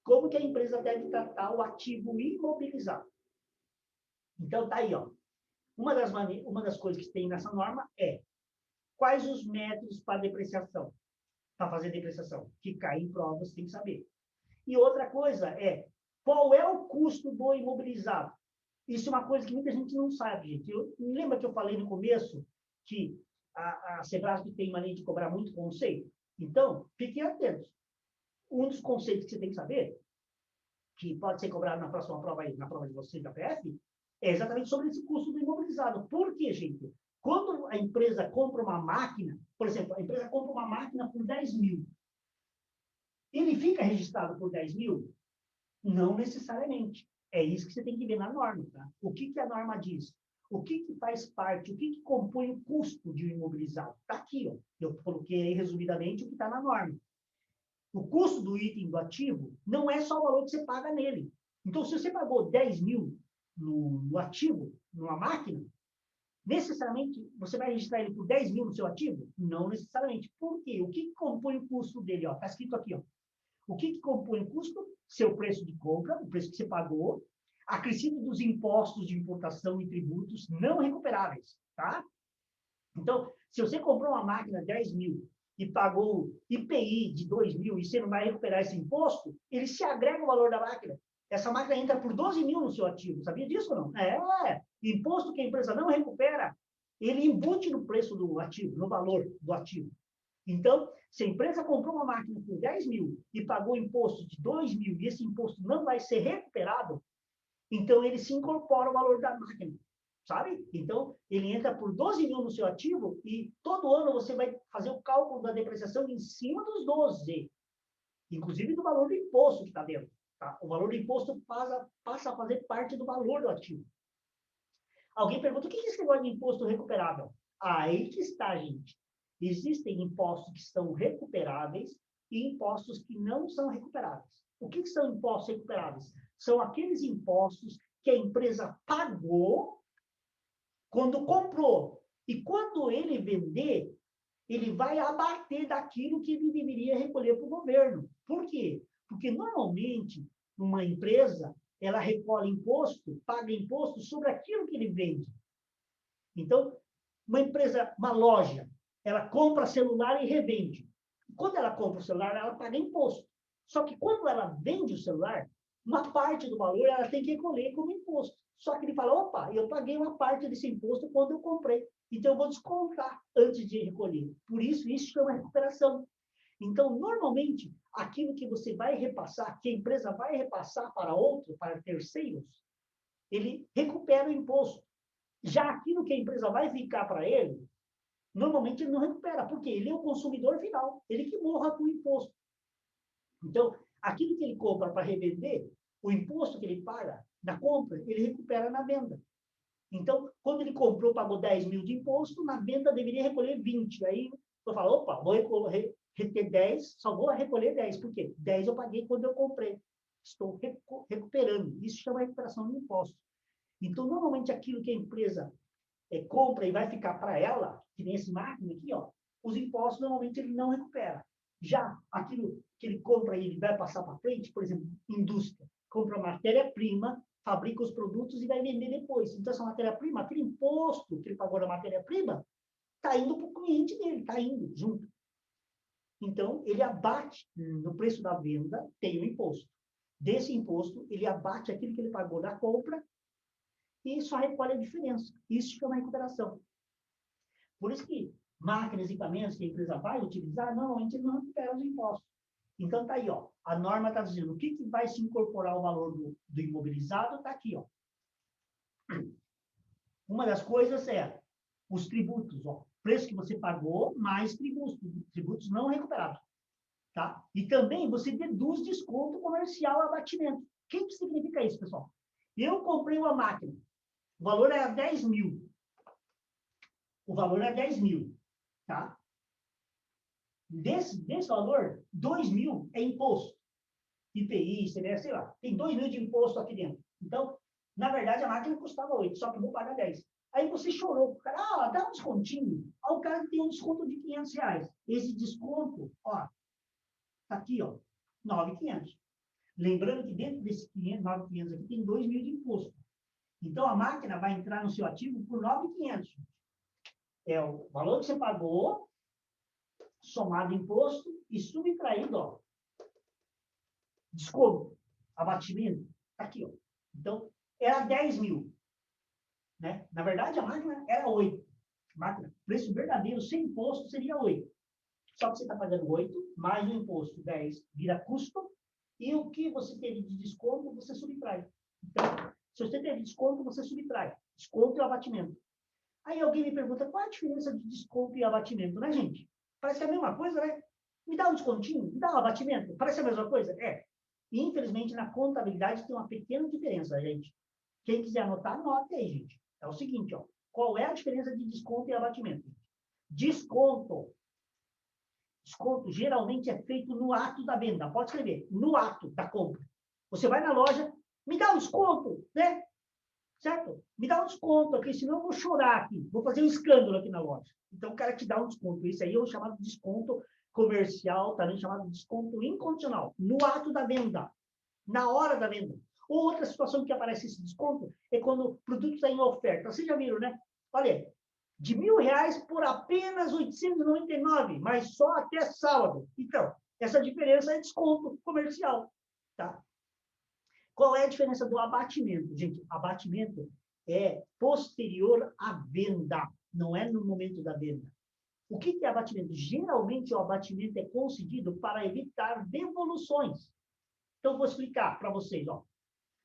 como que a empresa deve tratar o ativo imobilizado. Então, tá aí, ó. Uma das coisas que tem nessa norma é quais os métodos para depreciação, para fazer depreciação, que cai em prova, você tem que saber. E outra coisa é, qual é o custo do imobilizado? Isso é uma coisa que muita gente não sabe, gente. Lembra que eu falei no começo que a Sebrasp tem mania de cobrar muito conceito? Então, fiquem atentos. Um dos conceitos que você tem que saber, que pode ser cobrado na próxima prova aí, na prova de vocês da PF, é exatamente sobre esse custo do imobilizado. Por quê, gente? Quando a empresa compra uma máquina, por exemplo, a empresa compra uma máquina por 10 mil, ele fica registrado por 10 mil? Não necessariamente. É isso que você tem que ver na norma. Tá? O que a norma diz? O que faz parte, o que compõe o custo de um imobilizado? Está aqui, ó. Eu coloquei aí resumidamente o que está na norma. O custo do item do ativo não é só o valor que você paga nele. Então, se você pagou 10 mil no ativo, numa máquina, necessariamente você vai registrar ele por 10 mil no seu ativo? Não necessariamente. Por quê? O que compõe o custo dele? Está escrito aqui, ó. O que compõe o custo? Seu preço de compra, o preço que você pagou, acrescido dos impostos de importação e tributos não recuperáveis, tá? Então, se você comprou uma máquina 10 mil e pagou IPI de 2 mil e você não vai recuperar esse imposto, ele se agrega ao valor da máquina. Essa máquina entra por 12 mil no seu ativo. Sabia disso ou não? Imposto que a empresa não recupera, ele embute no preço do ativo, no valor do ativo. Então, se a empresa comprou uma máquina por 10 mil e pagou imposto de 2 mil e esse imposto não vai ser recuperado, então ele se incorpora ao valor da máquina, sabe? Então, ele entra por 12 mil no seu ativo e todo ano você vai fazer o cálculo da depreciação em cima dos 12, inclusive do valor do imposto que está dentro. Tá? O valor do imposto passa a fazer parte do valor do ativo. Alguém pergunta, o que é esse negócio de imposto recuperável? Aí que está, gente. Existem impostos que são recuperáveis e impostos que não são recuperáveis. O que são impostos recuperáveis? São aqueles impostos que a empresa pagou quando comprou. E quando ele vender, ele vai abater daquilo que ele deveria recolher para o governo. Por quê? Porque, normalmente, uma empresa, ela recolhe imposto, paga imposto sobre aquilo que ele vende. Então, uma empresa, uma loja, ela compra celular e revende. Quando ela compra o celular, ela paga imposto. Só que quando ela vende o celular, uma parte do valor ela tem que recolher como imposto. Só que ele fala, opa, eu paguei uma parte desse imposto quando eu comprei. Então, eu vou descontar antes de recolher. Por isso chama recuperação. Então, normalmente, aquilo que você vai repassar, que a empresa vai repassar para outro, para terceiros, ele recupera o imposto. Já aquilo que a empresa vai ficar para ele, normalmente ele não recupera, porque ele é o consumidor final, ele que morra com o imposto. Então, aquilo que ele compra para revender, o imposto que ele paga na compra, ele recupera na venda. Então, quando ele comprou, pagou 10 mil de imposto, na venda deveria recolher 20. Aí eu falo, opa, vou reter 10, só vou recolher 10. Por quê? 10 eu paguei quando eu comprei. Estou recuperando. Isso chama recuperação de imposto. Então, normalmente, aquilo que a empresa compra e vai ficar para ela, que nem esse máquina aqui, ó, os impostos, normalmente, ele não recupera. Já aquilo que ele compra e ele vai passar para frente, por exemplo, indústria, compra matéria-prima, fabrica os produtos e vai vender depois. Então, essa matéria-prima, aquele imposto que ele pagou na matéria-prima, está indo para o cliente dele, está indo junto. Então, ele abate no preço da venda, tem o imposto. Desse imposto, ele abate aquilo que ele pagou na compra e só recolhe a diferença. Isso chama recuperação. Por isso que máquinas e equipamentos que a empresa vai utilizar, normalmente ele não recupera os impostos. Então, está aí, ó. A norma está dizendo o que vai se incorporar ao valor do imobilizado, está aqui, ó. Uma das coisas é os tributos, ó. Preço que você pagou, mais tributos não recuperados. Tá? E também você deduz desconto comercial abatimento. O que significa isso, pessoal? Eu comprei uma máquina, o valor era 10 mil. O valor era 10 mil, tá? Desse valor, 2 mil é imposto. IPI, CBS, sei lá. Tem 2 mil de imposto aqui dentro. Então, na verdade, a máquina custava 8, só que eu vou pagar 10. Aí você chorou. O cara, dá um descontinho. Aí o cara tem um desconto de R$500. Esse desconto, ó, tá aqui, ó, 9.500. Lembrando que dentro desse 9.500 aqui tem 2.000 de imposto. Então, a máquina vai entrar no seu ativo por 9.500. É o valor que você pagou, somado imposto e subtraído, ó, desconto, abatimento, tá aqui, ó. Então, era 10.000. Né? Na verdade, a máquina era 8. Máquina, preço verdadeiro, sem imposto, seria 8. Só que você está pagando 8, mais o imposto 10, vira custo, e o que você teve de desconto, você subtrai. Então, se você teve desconto, você subtrai. Desconto e abatimento. Aí alguém me pergunta, qual é a diferença de desconto e abatimento, né, gente? Parece que é a mesma coisa, né? Me dá um descontinho, me dá um abatimento. Parece a mesma coisa? É. E, infelizmente, na contabilidade tem uma pequena diferença, gente. Quem quiser anotar, anote aí, gente. É o seguinte, ó. Qual é a diferença de desconto e abatimento? Desconto geralmente é feito no ato da venda. Pode escrever, no ato da compra. Você vai na loja, me dá um desconto, né? Certo? Me dá um desconto aqui, senão eu vou chorar aqui. Vou fazer um escândalo aqui na loja. Então, o cara te dá um desconto. Isso aí é o chamado desconto comercial, também chamado desconto incondicional. No ato da venda. Na hora da venda. Ou outra situação que aparece esse desconto é quando o produto está em oferta. Vocês já viram, né? Olha, de R$1.000 por apenas 899, mas só até sábado. Então, essa diferença é desconto comercial, tá? Qual é a diferença do abatimento? Gente, abatimento é posterior à venda, não é no momento da venda. O que é abatimento? Geralmente, o abatimento é concedido para evitar devoluções. Então, vou explicar para vocês, ó.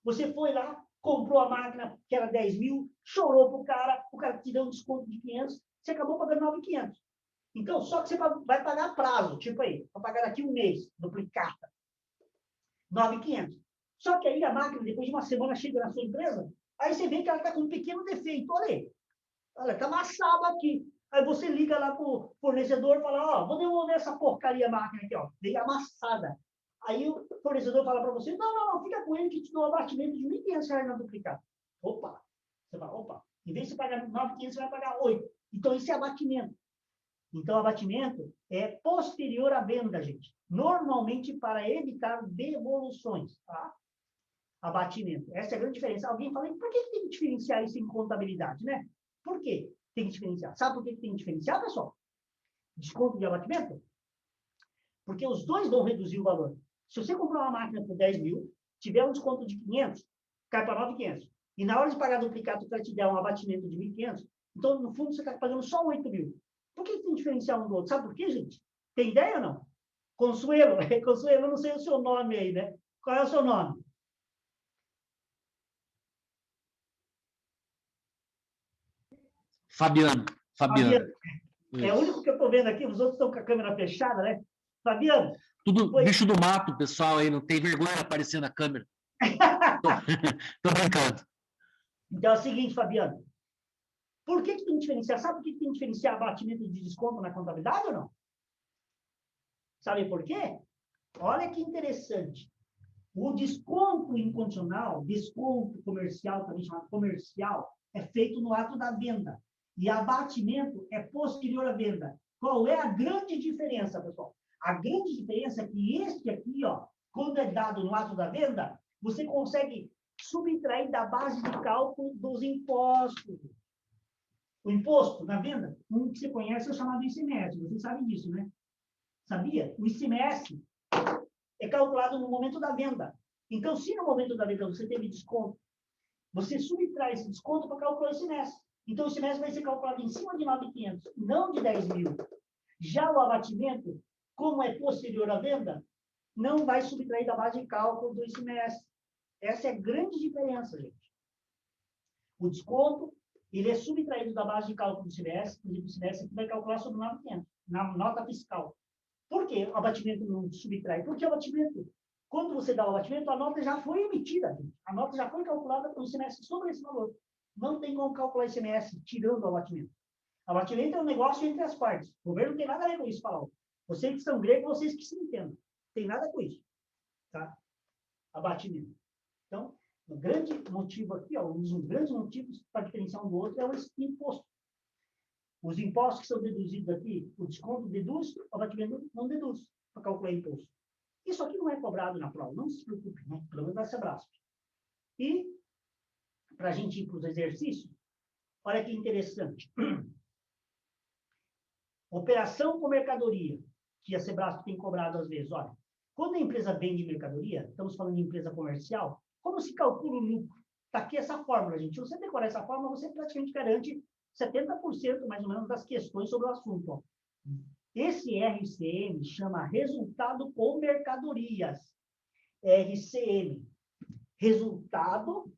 Você foi lá, comprou a máquina, que era 10.000, chorou pro cara, o cara te deu um desconto de 500, você acabou pagando 9.500. Então, só que você vai pagar prazo, tipo aí, vai pagar daqui um mês, duplicata, 9.500. Só que aí a máquina, depois de uma semana, chega na sua empresa, aí você vê que ela está com um pequeno defeito. Olha aí, ela está amassada aqui. Aí você liga lá para o fornecedor e fala, ó, vou devolver essa porcaria máquina aqui, ó, veio amassada. Aí o fornecedor fala para você, não, fica com ele que te dou um abatimento de R$1.500 na duplicata. Opa! Você fala, opa, em vez de você pagar 9.500, você vai pagar 8. Então, isso é abatimento. Então, abatimento é posterior à venda, gente. Normalmente para evitar devoluções, tá? Abatimento. Essa é a grande diferença. Alguém fala, por que tem que diferenciar isso em contabilidade, né? Por quê? Tem que diferenciar. Sabe por que tem que diferenciar, pessoal? Desconto de abatimento? Porque os dois vão reduzir o valor. Se você comprar uma máquina por 10.000, tiver um desconto de 500, cai para 9.500. E na hora de pagar duplicado, o cara te der um abatimento de 1.500, então, no fundo, você está pagando só 8.000. Por que tem que diferenciar um do outro? Sabe por quê, gente? Tem ideia ou não? Consuelo, Consuelo, eu não sei o seu nome aí, né? Qual é o seu nome? Fabiano. É o único que eu estou vendo aqui, os outros estão com a câmera fechada, né? Fabiano. Tudo bicho do mato, pessoal aí, não tem vergonha de aparecer na câmera. Tô brincando. Então é o seguinte, Fabiano. Por que tem que diferenciar? Sabe por que tem que diferenciar abatimento de desconto na contabilidade ou não? Sabe por quê? Olha que interessante. O desconto incondicional, desconto comercial, também chamado comercial, é feito no ato da venda. E abatimento é posterior à venda. Qual é a grande diferença, pessoal? A grande diferença é que este aqui, ó, quando é dado no ato da venda, você consegue subtrair da base de cálculo dos impostos. O imposto na venda, um que você conhece é o chamado ICMS. Você sabe disso, né? Sabia? O ICMS é calculado no momento da venda. Então, se no momento da venda você teve desconto, você subtrai esse desconto para calcular o ICMS. Então, o ICMS vai ser calculado em cima de 9.500, não de 10.000. Já o abatimento, como é posterior à venda, não vai subtrair da base de cálculo do ICMS. Essa é a grande diferença, gente. O desconto, ele é subtraído da base de cálculo do ICMS, por exemplo, o ICMS aqui vai calcular sobre 9.500, na nota fiscal. Por que o abatimento não subtrai? Porque o abatimento, quando você dá o abatimento, a nota já foi emitida, gente. A nota já foi calculada pelo ICMS sobre esse valor. Não tem como calcular ICMS tirando o abatimento. Abatimento é um negócio entre as partes. O governo não tem nada a ver com isso, Paulo. Vocês que são gregos, vocês que se entendam. Não tem nada com isso. Tá? Abatimento. Então, O grande motivo aqui, ó, um dos grandes motivos para diferenciar um do outro é o imposto. Os impostos que são deduzidos aqui, o desconto deduz, o abatimento não deduz para calcular imposto. Isso aqui não é cobrado na prova, não se preocupe, né? Pelo menos da Sebrasp. E, para a gente ir para os exercícios, olha que interessante. Operação com mercadoria, que a Sebrasp tem cobrado às vezes. Olha, quando a empresa vende mercadoria, estamos falando de empresa comercial, como se calcula o lucro? Está aqui essa fórmula, gente. Se você decorar essa fórmula, você praticamente garante 70% mais ou menos das questões sobre o assunto. Ó. Esse RCM chama resultado com mercadorias. RCM. Resultado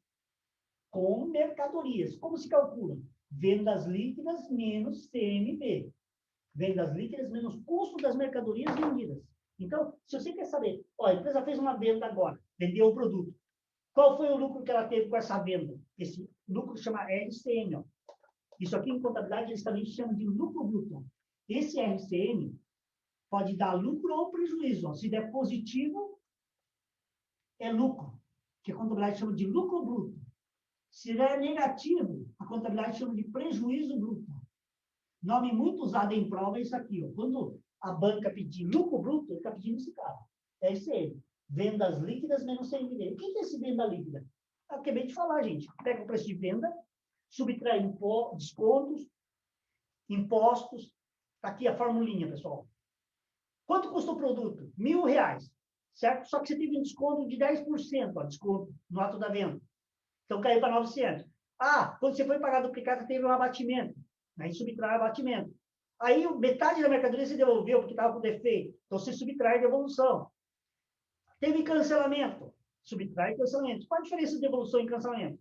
com mercadorias. Como se calcula? Vendas líquidas menos CMV. Vendas líquidas menos custo das mercadorias vendidas. Então, se você quer saber, ó, a empresa fez uma venda agora, vendeu o produto. Qual foi o lucro que ela teve com essa venda? Esse lucro chama RCM. Ó. Isso aqui em contabilidade eles também chamam de lucro bruto. Esse RCM pode dar lucro ou prejuízo. Ó. Se der positivo, é lucro, que a contabilidade chama de lucro bruto. Se der negativo, a contabilidade chama de prejuízo bruto. Nome muito usado em prova é isso aqui. Ó. Quando a banca pedir lucro bruto, ele está pedindo esse cara. RCM. Vendas líquidas menos CMV. O que é esse venda líquida? Eu acabei de falar, gente. Pega o preço de venda, subtrai descontos, impostos. Está aqui a formulinha, pessoal. Quanto custa o produto? R$ 1.000, certo? Só que você teve um desconto de 10%, ó, desconto no ato da venda. Então, caiu para 900. Ah, quando você foi pagar duplicata, teve um abatimento. Aí subtrai o abatimento. Aí, metade da mercadoria você devolveu porque estava com defeito. Então, você subtrai a devolução. Teve cancelamento. Subtrai cancelamento. Qual a diferença de devolução e cancelamento?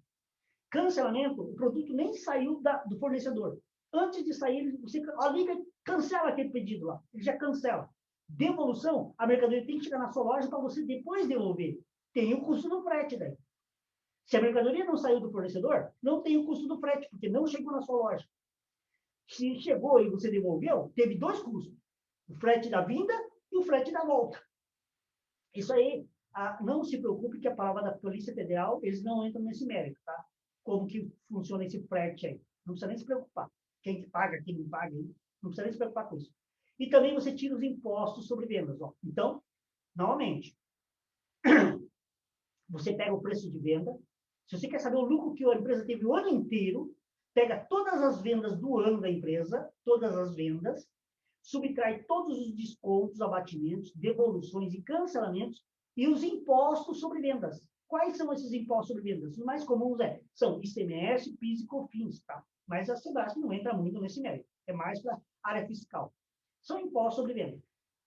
Cancelamento, o produto nem saiu do fornecedor. Antes de sair, você liga e cancela aquele pedido lá. Ele já cancela. Devolução, a mercadoria tem que chegar na sua loja para você depois devolver. Tem o custo do frete daí. Se a mercadoria não saiu do fornecedor, não tem o custo do frete, porque não chegou na sua loja. Se chegou e você devolveu, teve dois custos. O frete da vinda e o frete da volta. Isso aí, não se preocupe que a palavra da Polícia Federal, eles não entram nesse mérito, tá? Como que funciona esse frete aí. Não precisa nem se preocupar. Quem que paga, quem não paga, não precisa nem se preocupar com isso. E também você tira os impostos sobre vendas. Ó. Então, novamente, você pega o preço de venda. Se você quer saber o lucro que a empresa teve o ano inteiro, pega todas as vendas do ano da empresa, todas as vendas, subtrai todos os descontos, abatimentos, devoluções e cancelamentos e os impostos sobre vendas. Quais são esses impostos sobre vendas? Os mais comuns são ICMS, PIS e COFINS, tá? Mas a Sebrasp não entra muito nesse mérito. É mais para a área fiscal. São impostos sobre vendas.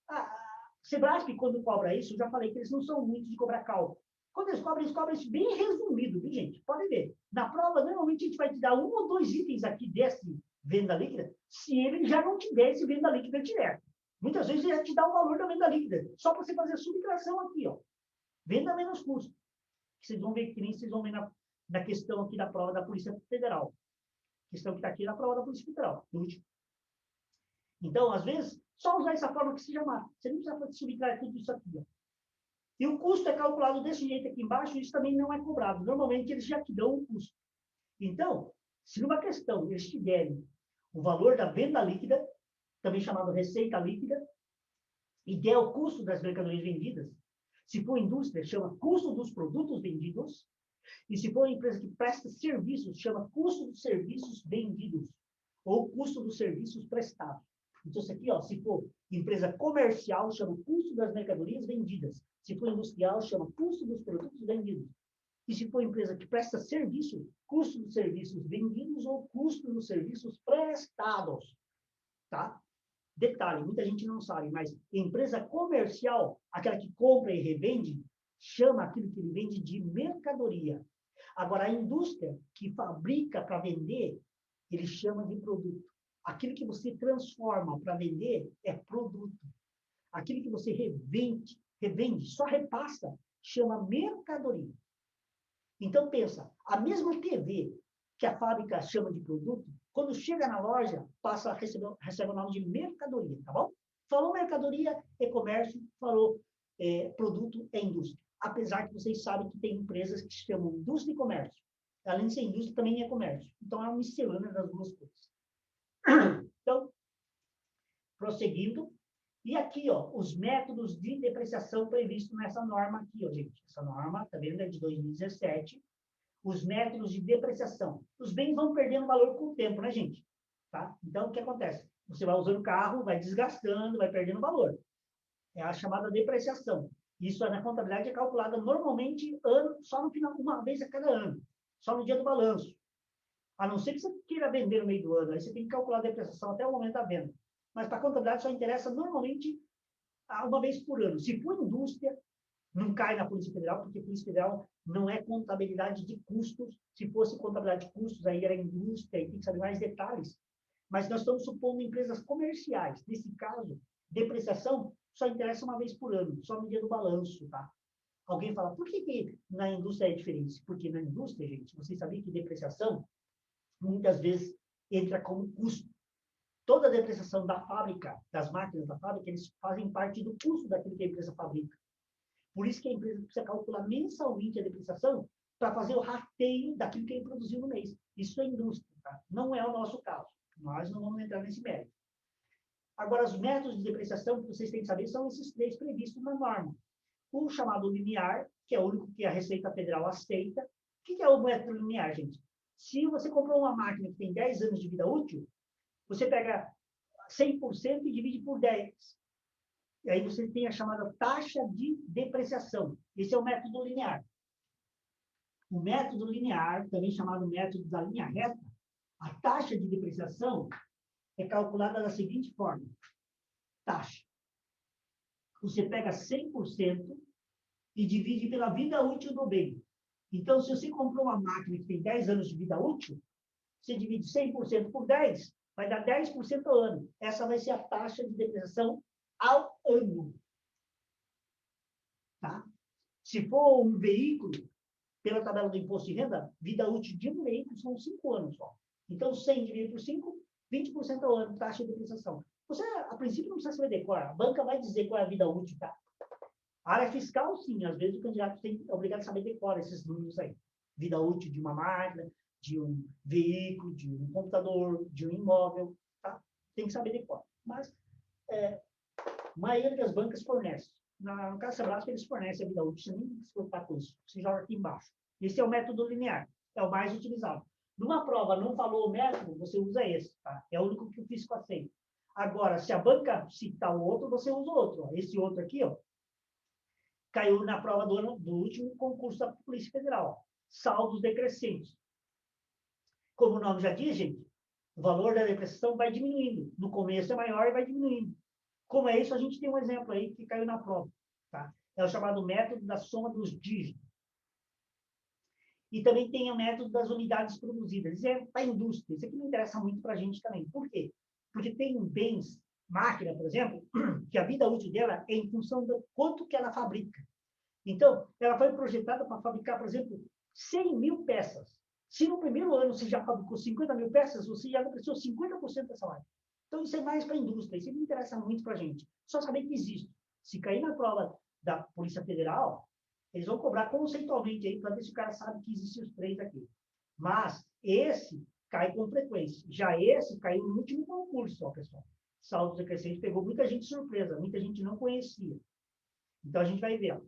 A Sebrasp, quando cobra isso, eu já falei que eles não são muitos de cobrar cálculo. Quando eles cobram isso bem resumido, viu, gente? Pode ver. Na prova, normalmente, a gente vai te dar 1 ou 2 itens aqui desse venda líquida, se ele já não te der esse venda líquida direto. Muitas vezes ele já te dá o valor da venda líquida, só para você fazer a subtração aqui, ó. Venda menos custo. Vocês vão ver que nem vocês vão ver na questão aqui da prova da Polícia Federal. Questão que está aqui na prova da Polícia Federal, no último. Então, às vezes, só usar essa forma que se chama. Você não precisa subtrair tudo isso aqui, ó. E o custo é calculado desse jeito aqui embaixo, isso também não é cobrado. Normalmente, eles já te dão o custo. Então, se numa questão eles te derem o valor da venda líquida, também chamado receita líquida, e der o custo das mercadorias vendidas, se for indústria, chama custo dos produtos vendidos, e se for empresa que presta serviços, chama custo dos serviços vendidos, ou custo dos serviços prestados. Então, isso aqui, ó, se for empresa comercial, chama custo das mercadorias vendidas. Se for industrial, chama custo dos produtos vendidos. E se for empresa que presta serviço, custo dos serviços vendidos ou custo dos serviços prestados. Tá? Detalhe, muita gente não sabe, mas empresa comercial, aquela que compra e revende, chama aquilo que ele vende de mercadoria. Agora, a indústria que fabrica para vender, ele chama de produto. Aquilo que você transforma para vender é produto. Aquilo que você revende, só repassa, chama mercadoria. Então, pensa, a mesma TV que a fábrica chama de produto, quando chega na loja, passa a receber o nome de mercadoria, tá bom? Falou mercadoria, é comércio, falou produto, é indústria. apesar que vocês sabem que tem empresas que se chamam indústria e comércio. Além de ser indústria, também é comércio. Então, é uma miscelânea das duas coisas. Então, prosseguindo. E aqui, ó, os métodos de depreciação previstos nessa norma aqui, ó, gente. Essa norma, tá vendo, é de 2017. Os métodos de depreciação. Os bens vão perdendo valor com o tempo, né, gente? Tá? Então, o que acontece? Você vai usando o carro, vai desgastando, vai perdendo valor. É a chamada depreciação. Isso na contabilidade é calculada normalmente só no final, uma vez a cada ano. Só no dia do balanço. A não ser que você queira vender no meio do ano. Aí você tem que calcular a depreciação até o momento da venda. Mas para a contabilidade só interessa normalmente uma vez por ano. Se for indústria, não cai na Polícia Federal, porque a Polícia Federal não é contabilidade de custos. Se fosse contabilidade de custos, aí era indústria, e tem que saber mais detalhes. Mas nós estamos supondo empresas comerciais. Nesse caso, depreciação só interessa uma vez por ano, só no dia do balanço, tá? Alguém fala, por que na indústria é diferente? Porque na indústria, gente, vocês sabiam que depreciação muitas vezes entra como custo. Toda a depreciação da fábrica, das máquinas da fábrica, eles fazem parte do custo daquilo que a empresa fabrica. Por isso que a empresa precisa calcular mensalmente a depreciação para fazer o rateio daquilo que ele produziu no mês. Isso é indústria, tá? Não é o nosso caso. Nós não vamos entrar nesse mérito. Agora, os métodos de depreciação que vocês têm que saber são esses 3 previstos na norma. O chamado linear, que é o único que a Receita Federal aceita. O que é o método linear, gente? Se você comprou uma máquina que tem 10 anos de vida útil, você pega 100% e divide por 10. E aí você tem a chamada taxa de depreciação. Esse é o método linear. O método linear, também chamado método da linha reta, a taxa de depreciação é calculada da seguinte forma. Taxa. Você pega 100% e divide pela vida útil do bem. Então, se você comprou uma máquina que tem 10 anos de vida útil, você divide 100% por 10, vai dar 10% ao ano. Essa vai ser a taxa de depreciação ao ano. Tá? Se for um veículo, pela tabela do imposto de renda, vida útil de um veículo são 5 anos só. Então, 100 dividido por 5, 20% ao ano, taxa de depreciação. Você, a princípio, não precisa saber decorar. A banca vai dizer qual é a vida útil, tá? A área fiscal, sim. Às vezes, o candidato é obrigado a saber decorar esses números aí. Vida útil de uma máquina, de um veículo, de um computador, de um imóvel, tá? Tem que saber decorar. Mas, a maioria das bancas fornece. No caso da Sebrasco, eles fornecem a vida útil. Você nem tem que se preocupar com isso. Você joga aqui embaixo. Esse é o método linear. É o mais utilizado. Numa prova não falou o método, você usa esse, tá? É o único que o físico aceita. Agora, se a banca citar o outro, você usa o outro. Ó. Esse outro aqui, ó, caiu na prova do último concurso da Polícia Federal. Ó. Saldos decrescentes. Como o nome já diz, gente, o valor da depreciação vai diminuindo. No começo é maior e vai diminuindo. Como é isso, a gente tem um exemplo aí que caiu na prova. Tá? É o chamado método da soma dos dígitos. E também tem o método das unidades produzidas. Isso é para a indústria. Isso aqui não interessa muito para a gente também. Por quê? Porque tem bens, máquina, por exemplo, que a vida útil dela é em função do quanto que ela fabrica. Então, ela foi projetada para fabricar, por exemplo, 100 mil peças. Se no primeiro ano você já fabricou 50 mil peças, você já depreciou 50% dessa máquina. Então, isso é mais para a indústria. Isso não interessa muito para a gente. Só saber que existe. Se cair na prova da Polícia Federal, eles vão cobrar conceitualmente aí para ver se o cara sabe que existem os 3 aqui. Mas esse cai com frequência. Já esse caiu no último concurso, ó, pessoal. Saldos decrescentes pegou muita gente surpresa, muita gente não conhecia. Então a gente vai ver. Ó.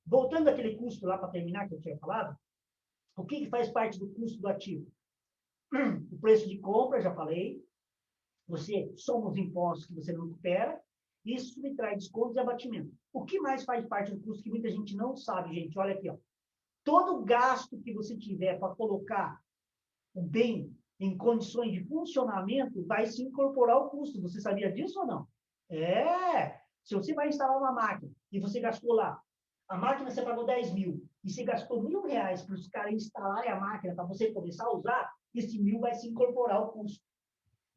Voltando àquele custo lá para terminar que eu tinha falado, o que faz parte do custo do ativo? O preço de compra, já falei. Você soma os impostos que você não recupera. Isso subtrai descontos e abatimento. O que mais faz parte do custo que muita gente não sabe, gente? Olha aqui, ó. Todo gasto que você tiver para colocar o bem em condições de funcionamento vai se incorporar ao custo. Você sabia disso ou não? Se você vai instalar uma máquina e você gastou lá, a máquina você pagou 10 mil e você gastou R$1.000 para os caras instalarem a máquina para você começar a usar, esse 1.000 vai se incorporar ao custo.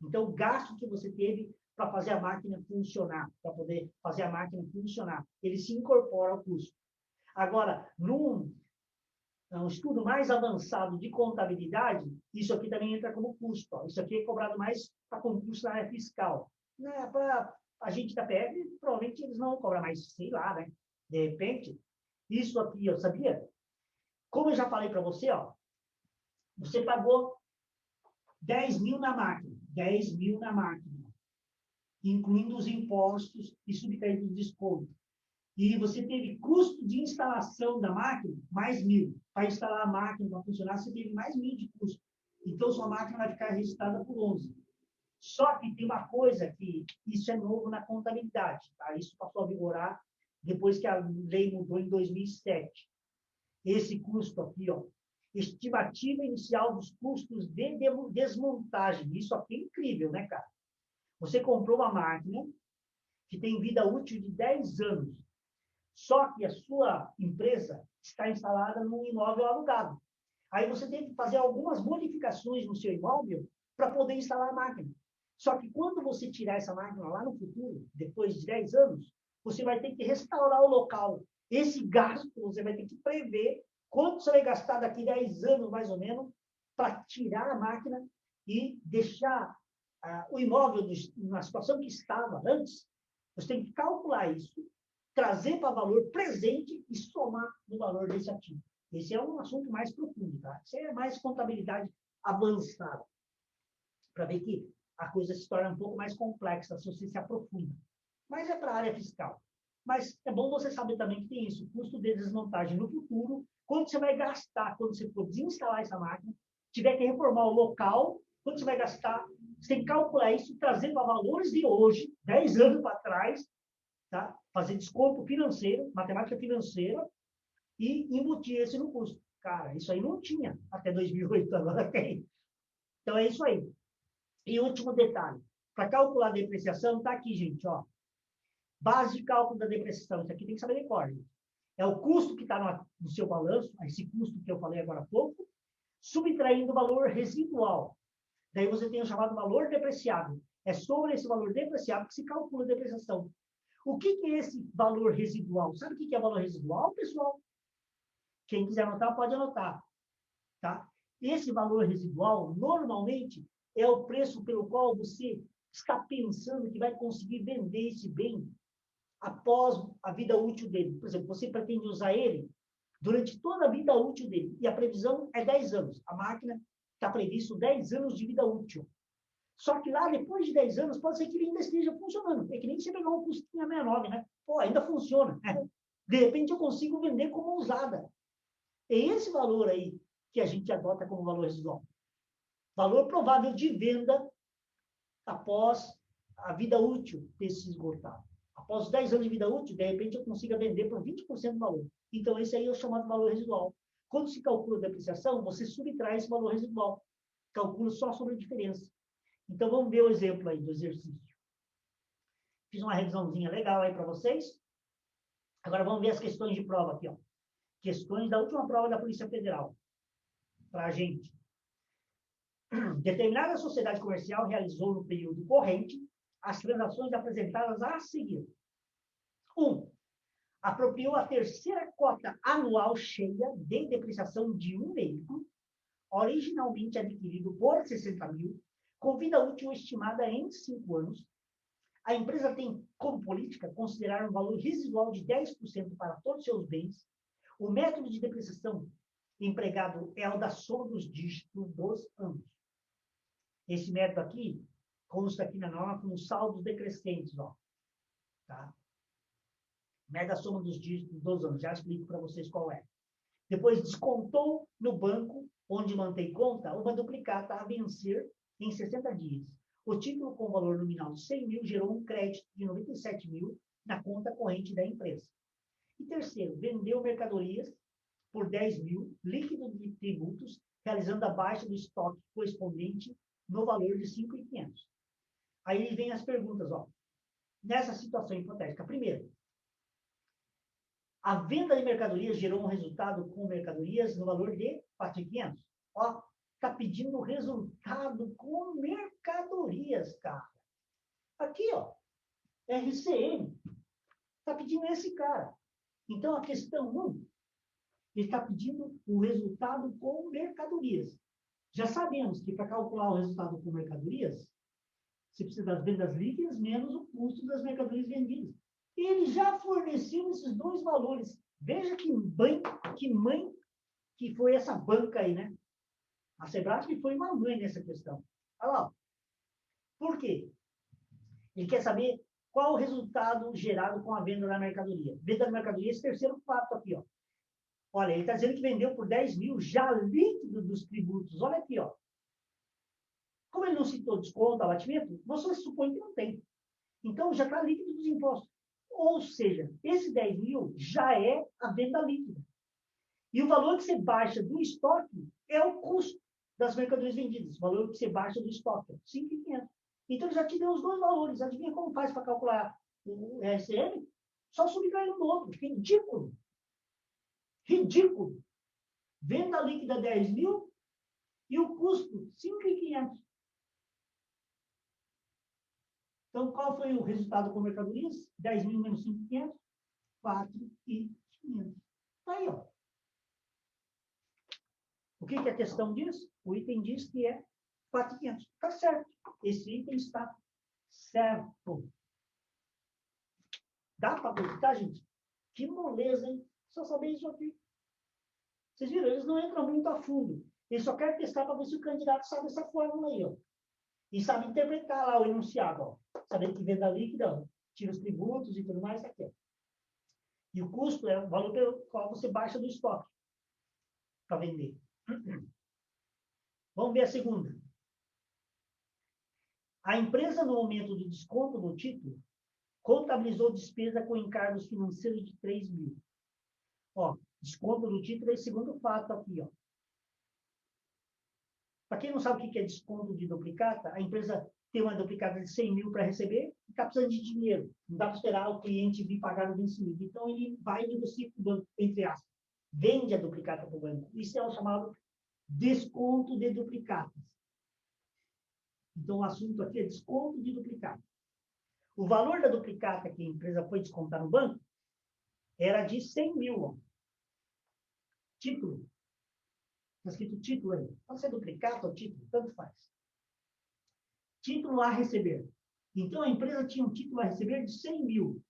Então, o gasto que você teve para fazer a máquina funcionar, para poder fazer a máquina funcionar, ele se incorpora ao custo. Agora, num estudo mais avançado de contabilidade, isso aqui também entra como custo. Ó. Isso aqui é cobrado mais para concurso na área fiscal. Para a gente da PF, provavelmente eles não vão cobrar mais, sei lá, né? De repente, Isso aqui, eu sabia? Como eu já falei para você, ó, você pagou 10 mil na máquina. 10 mil na máquina. Incluindo os impostos e subtraído o desconto. E você teve custo de instalação da máquina, mais 1.000. Para instalar a máquina, para funcionar, você teve mais 1.000 de custo. Então, sua máquina vai ficar registrada por 11. Só que tem uma coisa que isso é novo na contabilidade. Tá? Isso passou a vigorar depois que a lei mudou em 2007. Esse custo aqui, ó, estimativa inicial dos custos de desmontagem. Isso aqui é incrível, né, cara? Você comprou uma máquina que tem vida útil de 10 anos. Só que a sua empresa está instalada num imóvel alugado. Aí você tem que fazer algumas modificações no seu imóvel para poder instalar a máquina. Só que quando você tirar essa máquina lá no futuro, depois de 10 anos, você vai ter que restaurar o local. Esse gasto você vai ter que prever quanto você vai gastar daqui 10 anos, mais ou menos, para tirar a máquina e deixar o imóvel na situação que estava antes. Você tem que calcular isso, trazer para valor presente e somar no valor desse ativo. Esse é um assunto mais profundo, tá? Isso é mais contabilidade avançada, para ver que a coisa se torna um pouco mais complexa se você se aprofunda. Mas é para a área fiscal. Mas é bom você saber também que tem isso, custo de desmontagem no futuro, quanto você vai gastar quando você for desinstalar essa máquina, tiver que reformar o local, quanto você vai gastar, você tem que calcular isso, trazendo para valores de hoje, 10 anos para trás, tá? Fazer desconto financeiro, matemática financeira, e embutir esse no custo. Cara, isso aí não tinha até 2008, agora tem. Então, é isso aí. E último detalhe, para calcular a depreciação, está aqui, gente, ó. Base de cálculo da depreciação, isso aqui tem que saber de cor. É o custo que está no seu balanço, esse custo que eu falei agora há pouco, subtraindo o valor residual. Daí você tem o chamado valor depreciável. É sobre esse valor depreciável que se calcula a depreciação. O que é esse valor residual? Sabe o que é valor residual, pessoal? Quem quiser anotar, pode anotar. Tá? Esse valor residual, normalmente, é o preço pelo qual você está pensando que vai conseguir vender esse bem após a vida útil dele. Por exemplo, você pretende usar ele durante toda a vida útil dele. E a previsão é 10 anos. A máquina está previsto 10 anos de vida útil. Só que lá, depois de 10 anos, pode ser que ele ainda esteja funcionando. É que nem você pegar um Fusquinha 69, né? Pô, ainda funciona. De repente, eu consigo vender como usada. É esse valor aí que a gente adota como valor residual. Valor provável de venda após a vida útil ter se esgotado. Após os 10 anos de vida útil, de repente eu consiga vender por 20% do valor. Então, esse aí é o chamado valor residual. Quando se calcula a depreciação, você subtrai esse valor residual. Calcula só sobre a diferença. Então, vamos ver o exemplo aí do exercício. Fiz uma revisãozinha legal aí para vocês. Agora, vamos ver as questões de prova aqui, ó. Questões da última prova da Polícia Federal. Para a gente. Determinada sociedade comercial realizou no período corrente as transações apresentadas a seguir. 1. Apropriou a terceira cota anual cheia de depreciação de um veículo, originalmente adquirido por 60 mil, com vida útil estimada em 5 anos. A empresa tem como política considerar um valor residual de 10% para todos os seus bens. O método de depreciação empregado é o da soma dos dígitos dos anos. Esse método aqui consta aqui na norma com saldos decrescentes, ó. Tá? Média soma dos dígitos dos anos. Já explico para vocês qual é. Depois descontou no banco, onde mantém conta, uma duplicata a vencer em 60 dias. O título com valor nominal de 100 mil gerou um crédito de 97 mil na conta corrente da empresa. E terceiro, vendeu mercadorias por 10 mil, líquido de tributos, realizando a baixa do estoque correspondente no valor de 5.500. Aí vem as perguntas, ó. Nessa situação hipotética, primeiro, a venda de mercadorias gerou um resultado com mercadorias no valor de 4.500. Ó, está pedindo resultado com mercadorias, cara. Aqui, ó, RCM, está pedindo esse cara. Então, a questão 1, ele está pedindo o resultado com mercadorias. Já sabemos que para calcular o resultado com mercadorias, você precisa das vendas líquidas menos o custo das mercadorias vendidas. Ele já forneceu esses dois valores. Veja que mãe que foi essa banca aí, né? A Sebrasp foi uma mãe nessa questão. Olha lá, ó. Por quê? Ele quer saber qual o resultado gerado com a venda da mercadoria. Venda da mercadoria, esse terceiro fato aqui, ó. Olha, ele está dizendo que vendeu por 10 mil já líquido dos tributos. Olha aqui, ó. Como ele não citou desconto, abatimento, você supõe que não tem. Então, já está líquido dos impostos. Ou seja, esse 10 mil já é a venda líquida. E o valor que você baixa do estoque é o custo das mercadorias vendidas. O valor que você baixa do estoque, 5.500. Então, ele já te deu os dois valores. Adivinha como faz para calcular o RCM? Só subtrair um do outro. Ridículo. Ridículo. Venda líquida 10 mil e o custo 5.500. Então, qual foi o resultado com mercadorias? 10 mil menos 5.500? 4.500. Está aí, ó. O que a questão diz? O item diz que é 4.500. Está certo. Esse item está certo. Dá para acreditar, gente? Que moleza, hein? Só saber isso aqui. Vocês viram? Eles não entram muito a fundo. Eles só querem testar para ver se o candidato sabe essa fórmula aí, ó. E sabe interpretar lá o enunciado, ó. Saber que venda líquida, ó, tira os tributos e tudo mais, aqui, ó. E o custo é o valor pelo qual você baixa do estoque para vender. Vamos ver a segunda. A empresa, no momento do desconto do título, contabilizou despesa com encargos financeiros de 3 mil. Ó, desconto do título é esse segundo fato aqui, ó. Para quem não sabe o que é desconto de duplicata, a empresa tem uma duplicata de 100 mil para receber e está precisando de dinheiro. Não dá para esperar o cliente vir pagar o vencimento. Então, ele vai e negocia com o banco, entre aspas. Vende a duplicata para o banco. Isso é o chamado desconto de duplicatas. Então, o assunto aqui é desconto de duplicata. O valor da duplicata que a empresa foi descontar no banco era de 100 mil. Ó. Título. Está escrito título aí. Pode ser duplicata ou título, tanto faz. Título a receber. Então, a empresa tinha um título a receber de 100 mil.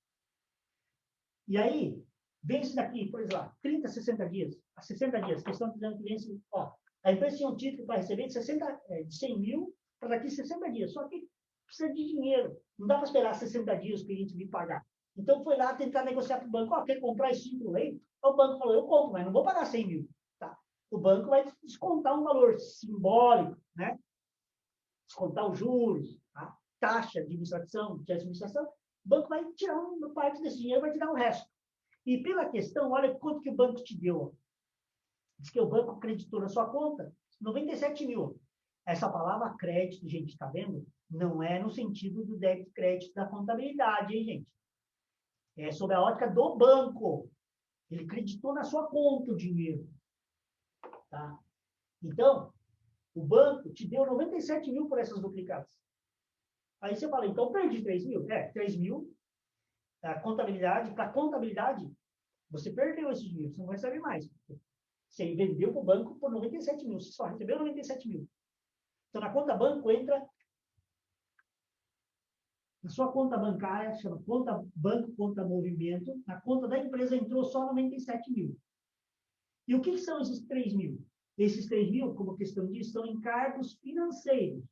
E aí, vence daqui, por exemplo, 30, 60 dias. A 60 dias, questão de cliente, ó. A empresa tinha um título para receber de 100 mil para daqui 60 dias. Só que precisa de dinheiro. Não dá para esperar 60 dias o cliente vir pagar. Então, foi lá tentar negociar com o banco. Ó, quer comprar esse título aí? O banco falou, eu compro, mas não vou pagar 100 mil. Tá? O banco vai descontar um valor simbólico, né? Descontar os juros, a taxa de administração, o banco vai tirar uma parte desse dinheiro, vai tirar o resto. E pela questão, olha quanto que o banco te deu. Diz que o banco acreditou na sua conta 97 mil. Essa palavra crédito, gente, está vendo? Não é no sentido do débito e crédito da contabilidade, hein, gente? É sob a ótica do banco. Ele acreditou na sua conta o dinheiro. Tá? Então, o banco te deu 97 mil por essas duplicadas. Aí você fala, então perdi 3 mil. 3 mil. A contabilidade, para a contabilidade, você perdeu esse dinheiro, você não vai saber mais. Você vendeu para o banco por 97 mil, você só recebeu 97 mil. Então, na conta banco entra, na sua conta bancária, chama conta banco, conta movimento, na conta da empresa entrou só 97 mil. E o que são esses 3 mil? Esses 3 mil, como a questão diz, são encargos financeiros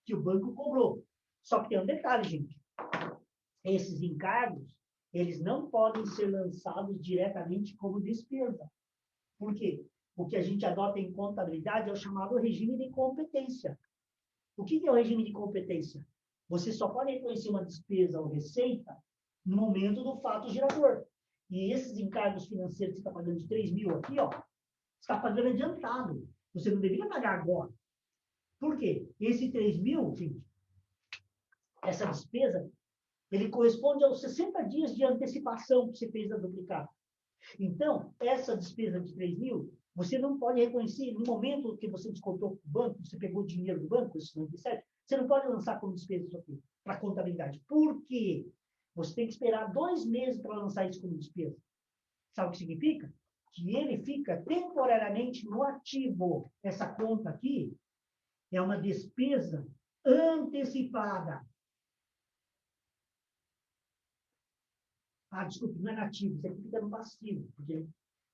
que o banco cobrou. Só que tem um detalhe, gente. Esses encargos, eles não podem ser lançados diretamente como despesa. Por quê? O que a gente adota em contabilidade é o chamado regime de competência. O que é o regime de competência? Você só pode reconhecer uma despesa ou receita no momento do fato gerador. E esses encargos financeiros que você está pagando de 3 mil aqui, ó, você está pagando adiantado. Você não deveria pagar agora. Por quê? Esse 3 mil, gente, essa despesa, ele corresponde aos 60 dias de antecipação que você fez da duplicata. Então, essa despesa de 3 mil, você não pode reconhecer no momento que você descontou do banco, você pegou dinheiro do banco, esses 97, você não pode lançar como despesa isso aqui para contabilidade. Por quê? Você tem que esperar 2 meses para lançar isso como despesa. Sabe o que significa? Que ele fica temporariamente no ativo. Essa conta aqui é uma despesa antecipada. Ah, desculpe, não é nativo, isso aqui fica no passivo, porque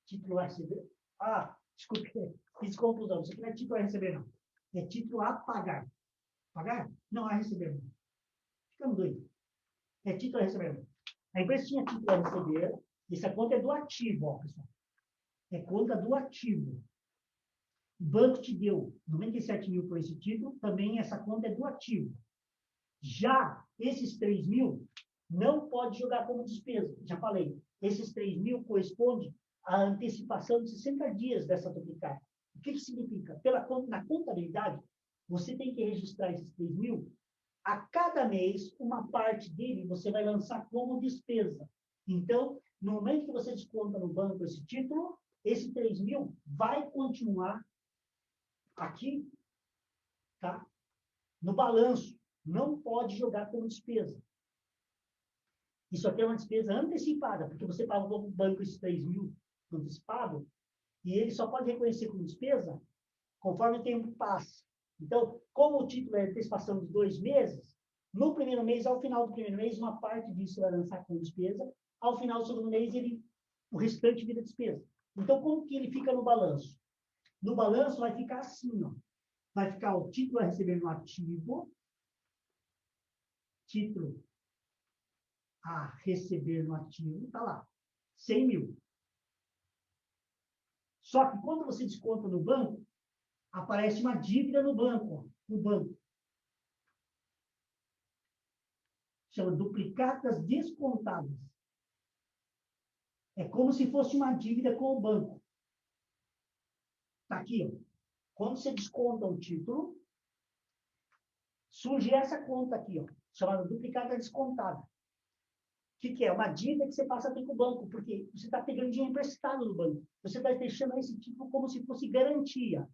título a receber. Ah, desculpe, fiz confusão, isso aqui não é título a receber, não. É título a pagar. Pagar? Não a receber, não. Ficamos doidos. É título a receber, não. A empresa tinha título a receber, essa conta é do ativo, ó, pessoal. É conta do ativo. O banco te deu 97 mil por esse título, também essa conta é do ativo. Já esses 3 mil não pode jogar como despesa. Já falei, esses 3 mil corresponde à antecipação de 60 dias dessa duplicata. O que significa? Na contabilidade, você tem que registrar esses 3 mil. A cada mês, uma parte dele você vai lançar como despesa. Então, no momento que você desconta no banco esse título, esse 3 mil vai continuar aqui, tá? No balanço. Não pode jogar como despesa. Isso aqui é uma despesa antecipada, porque você pagou para o banco esses 3 mil antecipado, e ele só pode reconhecer como despesa conforme o tempo passa. Então, como o título é antecipação de 2 meses, no primeiro mês, ao final do primeiro mês, uma parte disso vai lançar como despesa, ao final do segundo mês, o restante vira despesa. Então, como que ele fica no balanço? No balanço vai ficar assim, ó. Vai ficar o título a receber no ativo, título a receber no ativo, está lá, 100 mil. Só que quando você desconta no banco, aparece uma dívida no banco, ó, no banco. Chama duplicatas descontadas. É como se fosse uma dívida com o banco. Está aqui, ó. Quando você desconta um título, surge essa conta aqui, ó, chamada duplicata descontada. O que é? Uma dívida que você passa a ter com o banco, porque você está pegando dinheiro emprestado do banco. Você está deixando esse título como se fosse garantia.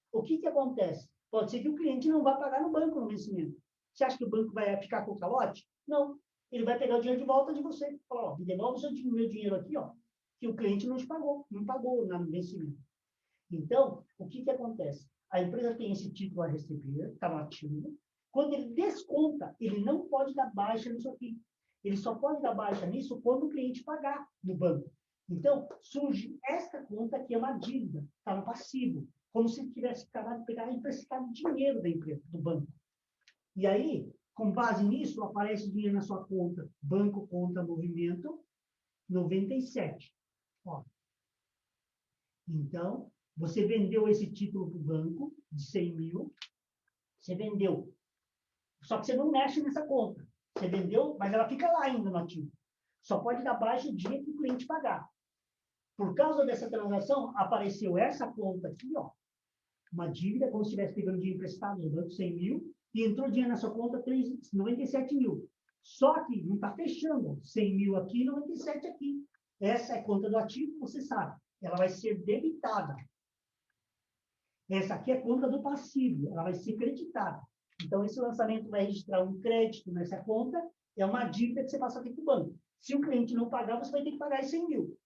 O que acontece? Pode ser que o cliente não vá pagar no banco no vencimento. Você acha que o banco vai ficar com o calote? Não. Ele vai pegar o dinheiro de volta de você. Falar, ó, me devolve o meu dinheiro aqui, ó, que o cliente não te pagou, não pagou no vencimento. Então, o que acontece? A empresa tem esse título a receber, está no ativo. Quando ele desconta, ele não pode dar baixa nisso aqui. Ele só pode dar baixa nisso quando o cliente pagar no banco. Então, surge esta conta que é uma dívida, está no passivo, como se tivesse acabado de pegar emprestado dinheiro da empresa, do banco. E aí, com base nisso, aparece dinheiro na sua conta, banco, conta, movimento, 97. Ó. Então, você vendeu esse título para o banco, de 100 mil, você vendeu. Só que você não mexe nessa conta. Você vendeu, mas ela fica lá ainda no ativo. Só pode dar baixa o dia que o cliente pagar. Por causa dessa transação, apareceu essa conta aqui, ó, uma dívida, como se estivesse pegando dinheiro emprestado no banco, 100 mil, e entrou dinheiro na sua conta, 97 mil. Só que não está fechando, 100 mil aqui, 97 aqui. Essa é a conta do ativo, você sabe. Ela vai ser debitada. Essa aqui é a conta do passivo, ela vai ser creditada. Então, esse lançamento vai registrar um crédito nessa conta, é uma dívida que você passa a ter com o banco. Se o cliente não pagar, você vai ter que pagar esses 100 mil.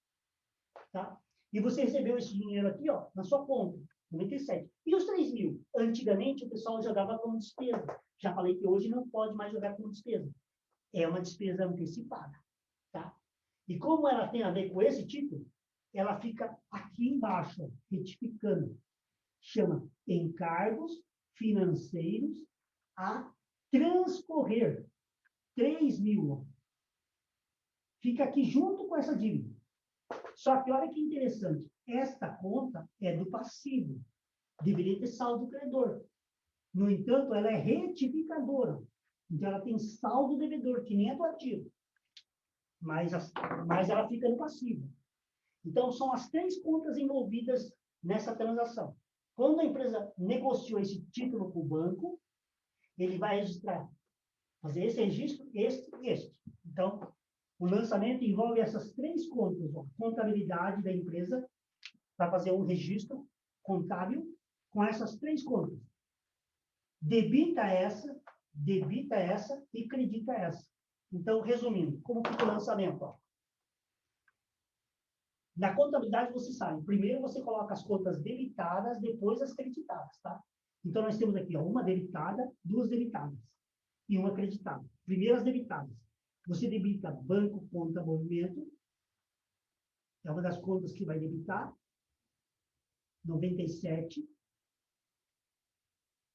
Tá? E você recebeu esse dinheiro aqui, ó, na sua conta, 97. E os 3 mil? Antigamente, o pessoal jogava como despesa. Já falei que hoje não pode mais jogar como despesa. É uma despesa antecipada. Tá? E como ela tem a ver com esse título, ela fica aqui embaixo, ó, retificando. Chama encargos financeiros a transcorrer. 3 mil. Ó. Fica aqui junto com essa dívida. Só que olha que interessante. Esta conta é do passivo. Deveria ter saldo credor. No entanto, ela é retificadora. Então, ela tem saldo devedor, que nem é do ativo. Mas ela fica no passivo. Então, são as 3 contas envolvidas nessa transação. Quando a empresa negociou esse título com o banco, ele vai registrar, fazer esse registro, este e este. Então, o lançamento envolve essas 3 contas. Ó. A contabilidade da empresa vai fazer um registro contábil com essas 3 contas. Debita essa e credita essa. Então, resumindo, como fica o lançamento? Ó? Na contabilidade, você sabe, primeiro você coloca as contas debitadas, depois as creditadas, tá? Então, nós temos aqui, ó, uma debitada, 2 debitadas e uma creditada. Primeiro as debitadas. Você debita banco, conta, movimento. É uma das contas que vai debitar. 97.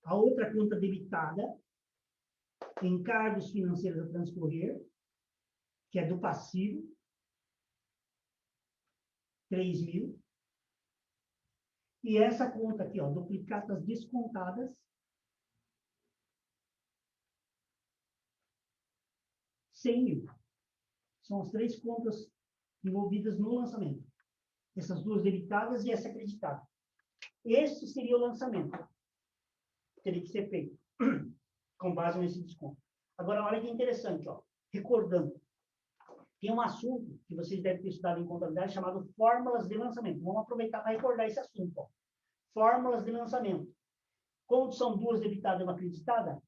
A outra conta debitada, encargos financeiros a transcorrer, que é do passivo, 3.000. E essa conta aqui, ó, duplicatas descontadas, 100.000. São as 3 contas envolvidas no lançamento. Essas 2 debitadas e essa acreditada. Esse seria o lançamento. Teria que ser feito com base nesse desconto. Agora, olha que interessante, ó. Recordando, tem um assunto que vocês devem ter estudado em contabilidade chamado fórmulas de lançamento. Vamos aproveitar para recordar esse assunto, ó. Fórmulas de lançamento. Como são 2 debitadas e uma acreditada,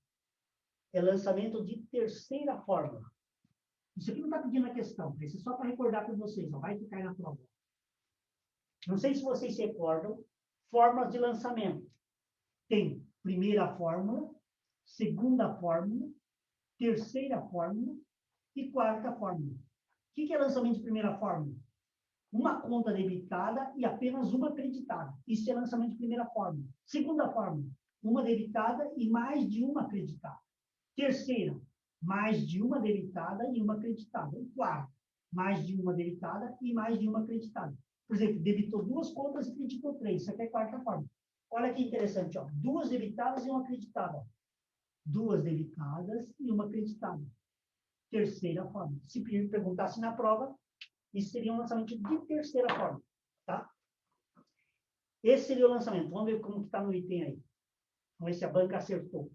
é lançamento de terceira fórmula. Isso aqui não está pedindo a questão, isso é só para recordar para vocês, ó, vai ficar aí na prova. Não sei se vocês se recordam, fórmulas de lançamento. Tem primeira fórmula, segunda fórmula, terceira fórmula e quarta fórmula. O que é lançamento de primeira fórmula? Uma conta debitada e apenas uma acreditada. Isso é lançamento de primeira fórmula. Segunda fórmula, uma debitada e mais de uma acreditada. Terceira, mais de uma debitada e uma acreditada. E quarta, mais de uma debitada e mais de uma acreditada. Por exemplo, debitou 2 contas e acreditou 3. Isso aqui é a quarta fórmula. Olha que interessante, ó. 2 debitadas e uma acreditada. 2 debitadas e uma acreditada. Terceira fórmula. Se perguntasse na prova, isso seria um lançamento de terceira fórmula, tá? Esse seria o lançamento. Vamos ver como está no item aí. Vamos ver se a banca acertou.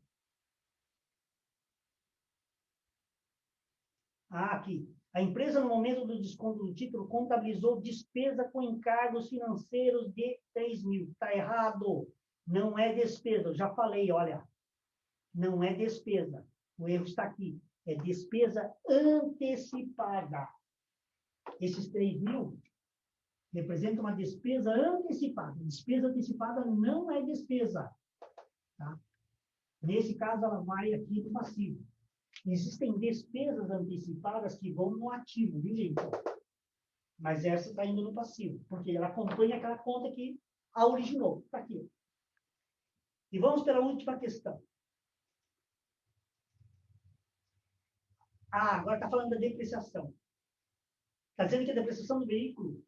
Aqui. A empresa, no momento do desconto do título, contabilizou despesa com encargos financeiros de 3.000. Está errado. Não é despesa. Eu já falei, olha. Não é despesa. O erro está aqui. É despesa antecipada. Esses 3.000 representam uma despesa antecipada. Despesa antecipada não é despesa. Tá? Nesse caso, ela vai aqui do passivo. Existem despesas antecipadas que vão no ativo, viu, gente? Mas essa está indo no passivo, porque ela acompanha aquela conta que a originou. Está aqui. E vamos para a última questão. Agora está falando da depreciação. Está dizendo que a depreciação do veículo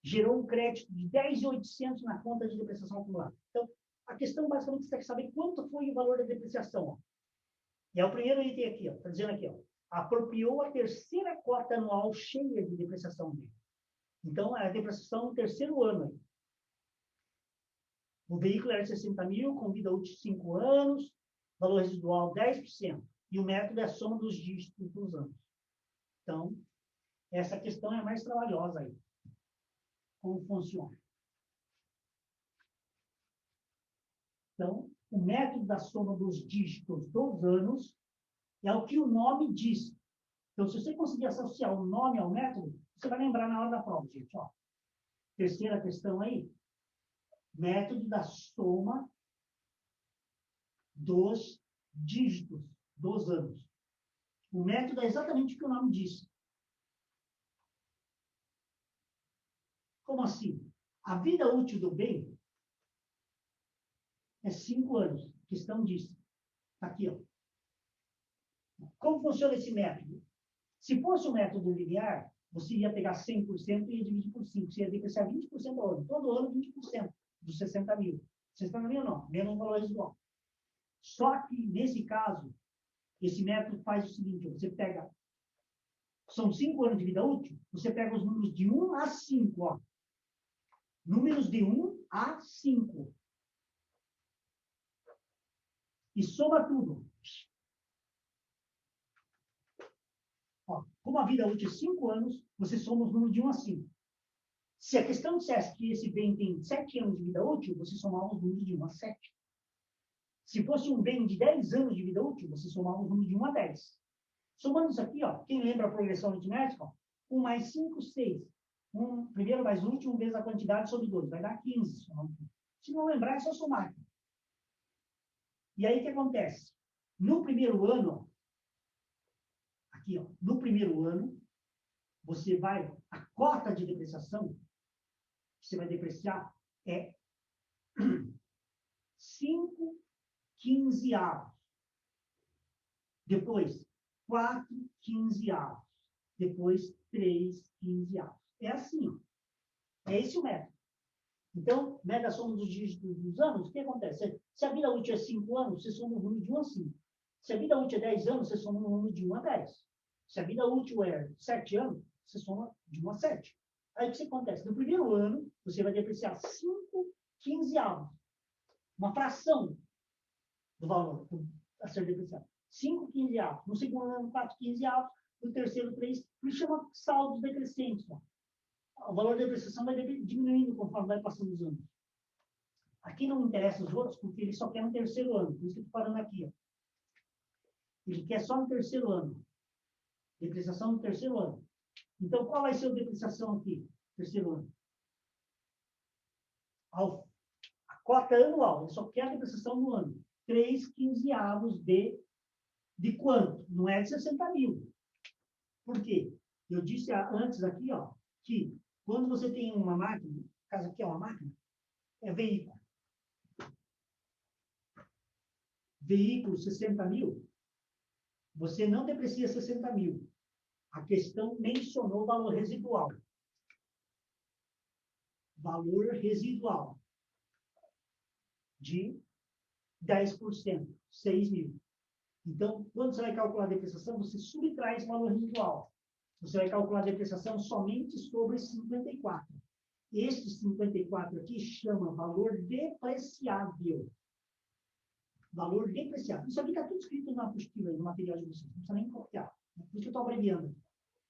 gerou um crédito de 10.800 na conta de depreciação acumulada. Então, a questão basicamente você quer saber quanto foi o valor da depreciação. Ó. E é o primeiro item aqui, está dizendo aqui, ó, apropriou a terceira cota anual cheia de depreciação dele. Então, é a depreciação no terceiro ano. Aí. O veículo era de 60.000, com vida útil de 5 anos, valor residual 10%. E o método é a soma dos dígitos dos anos. Então, essa questão é mais trabalhosa aí. Como funciona? Então, o método da soma dos dígitos dos anos é o que o nome diz. Então, se você conseguir associar o nome ao método, você vai lembrar na hora da prova, gente. Ó. Terceira questão aí. Método da soma dos dígitos dos anos. O método é exatamente o que o nome diz. Como assim? A vida útil do bem é 5 anos. A questão diz. Está aqui, ó. Como funciona esse método? Se fosse um método linear, você ia pegar 100% e ia dividir por 5. Você ia depreciar 20% ao ano. Todo ano, 20% dos 60.000. 60.000 não, menos o valor residual. Só que, nesse caso, esse método faz o seguinte, você pega, são 5 anos de vida útil, você pega os números de 1 a 5, ó. Números de 1 a 5. E soma tudo. Ó, como a vida útil é 5 anos, você soma os números de 1 a 5. Se a questão dissesse que esse bem tem 7 anos de vida útil, você somava os números de 1 a 7. Se fosse um bem de 10 anos de vida útil, você somava os números de 1 a 10. Somando isso aqui, ó, quem lembra a progressão aritmética? 1 mais 5, 6. Primeiro mais último vezes a quantidade sobre 2. Vai dar 15. Se não lembrar, é só somar. E aí o que acontece? No primeiro ano, aqui, ó, no primeiro ano, você vai, a cota de depreciação que você vai depreciar é 5 quinzeavos. Depois, 4 quinzeavos. Depois, 3 quinzeavos. É assim, ó. É esse o método. Então, mede a soma dos dígitos dos anos, o que acontece? Se a vida útil é 5 anos, você soma o número de 1 a 5. Se a vida útil é 10 anos, você soma o número de 1 a 10. Se a vida útil é 7 anos, você soma de 1 a 7. Aí o que acontece? No primeiro ano, você vai depreciar 5 quinzeavos. Uma fração do valor a ser depreciado. 5 quinzeavos. No segundo ano, 4 quinzeavos. No terceiro, 3. Por isso chama saldos decrescentes. Ó. O valor da depreciação vai diminuindo conforme vai passando os anos. Aqui não me interessa os outros, porque ele só quer no terceiro ano. Por isso que eu estou parando aqui. Ó. Ele quer só no terceiro ano. Depreciação no terceiro ano. Então, qual vai ser a depreciação aqui? Terceiro ano. A cota anual. Ele só quer a depreciação no ano. 3 quinzeavos de quanto? Não é de 60 mil. Por quê? Eu disse antes aqui, ó, que quando você tem uma máquina, no caso aqui é uma máquina, é veículo. Veículo 60 mil, você não deprecia 60 mil. A questão mencionou valor residual. Valor residual de 10%, 6 mil. Então, quando você vai calcular a depreciação, você subtrai esse valor residual. Você vai calcular a depreciação somente sobre 54. Este 54 aqui chama valor depreciável. Valor depreciável. Isso aqui está tudo escrito na apostila, no material de vocês. Não precisa nem copiar. Por isso que eu estou abreviando.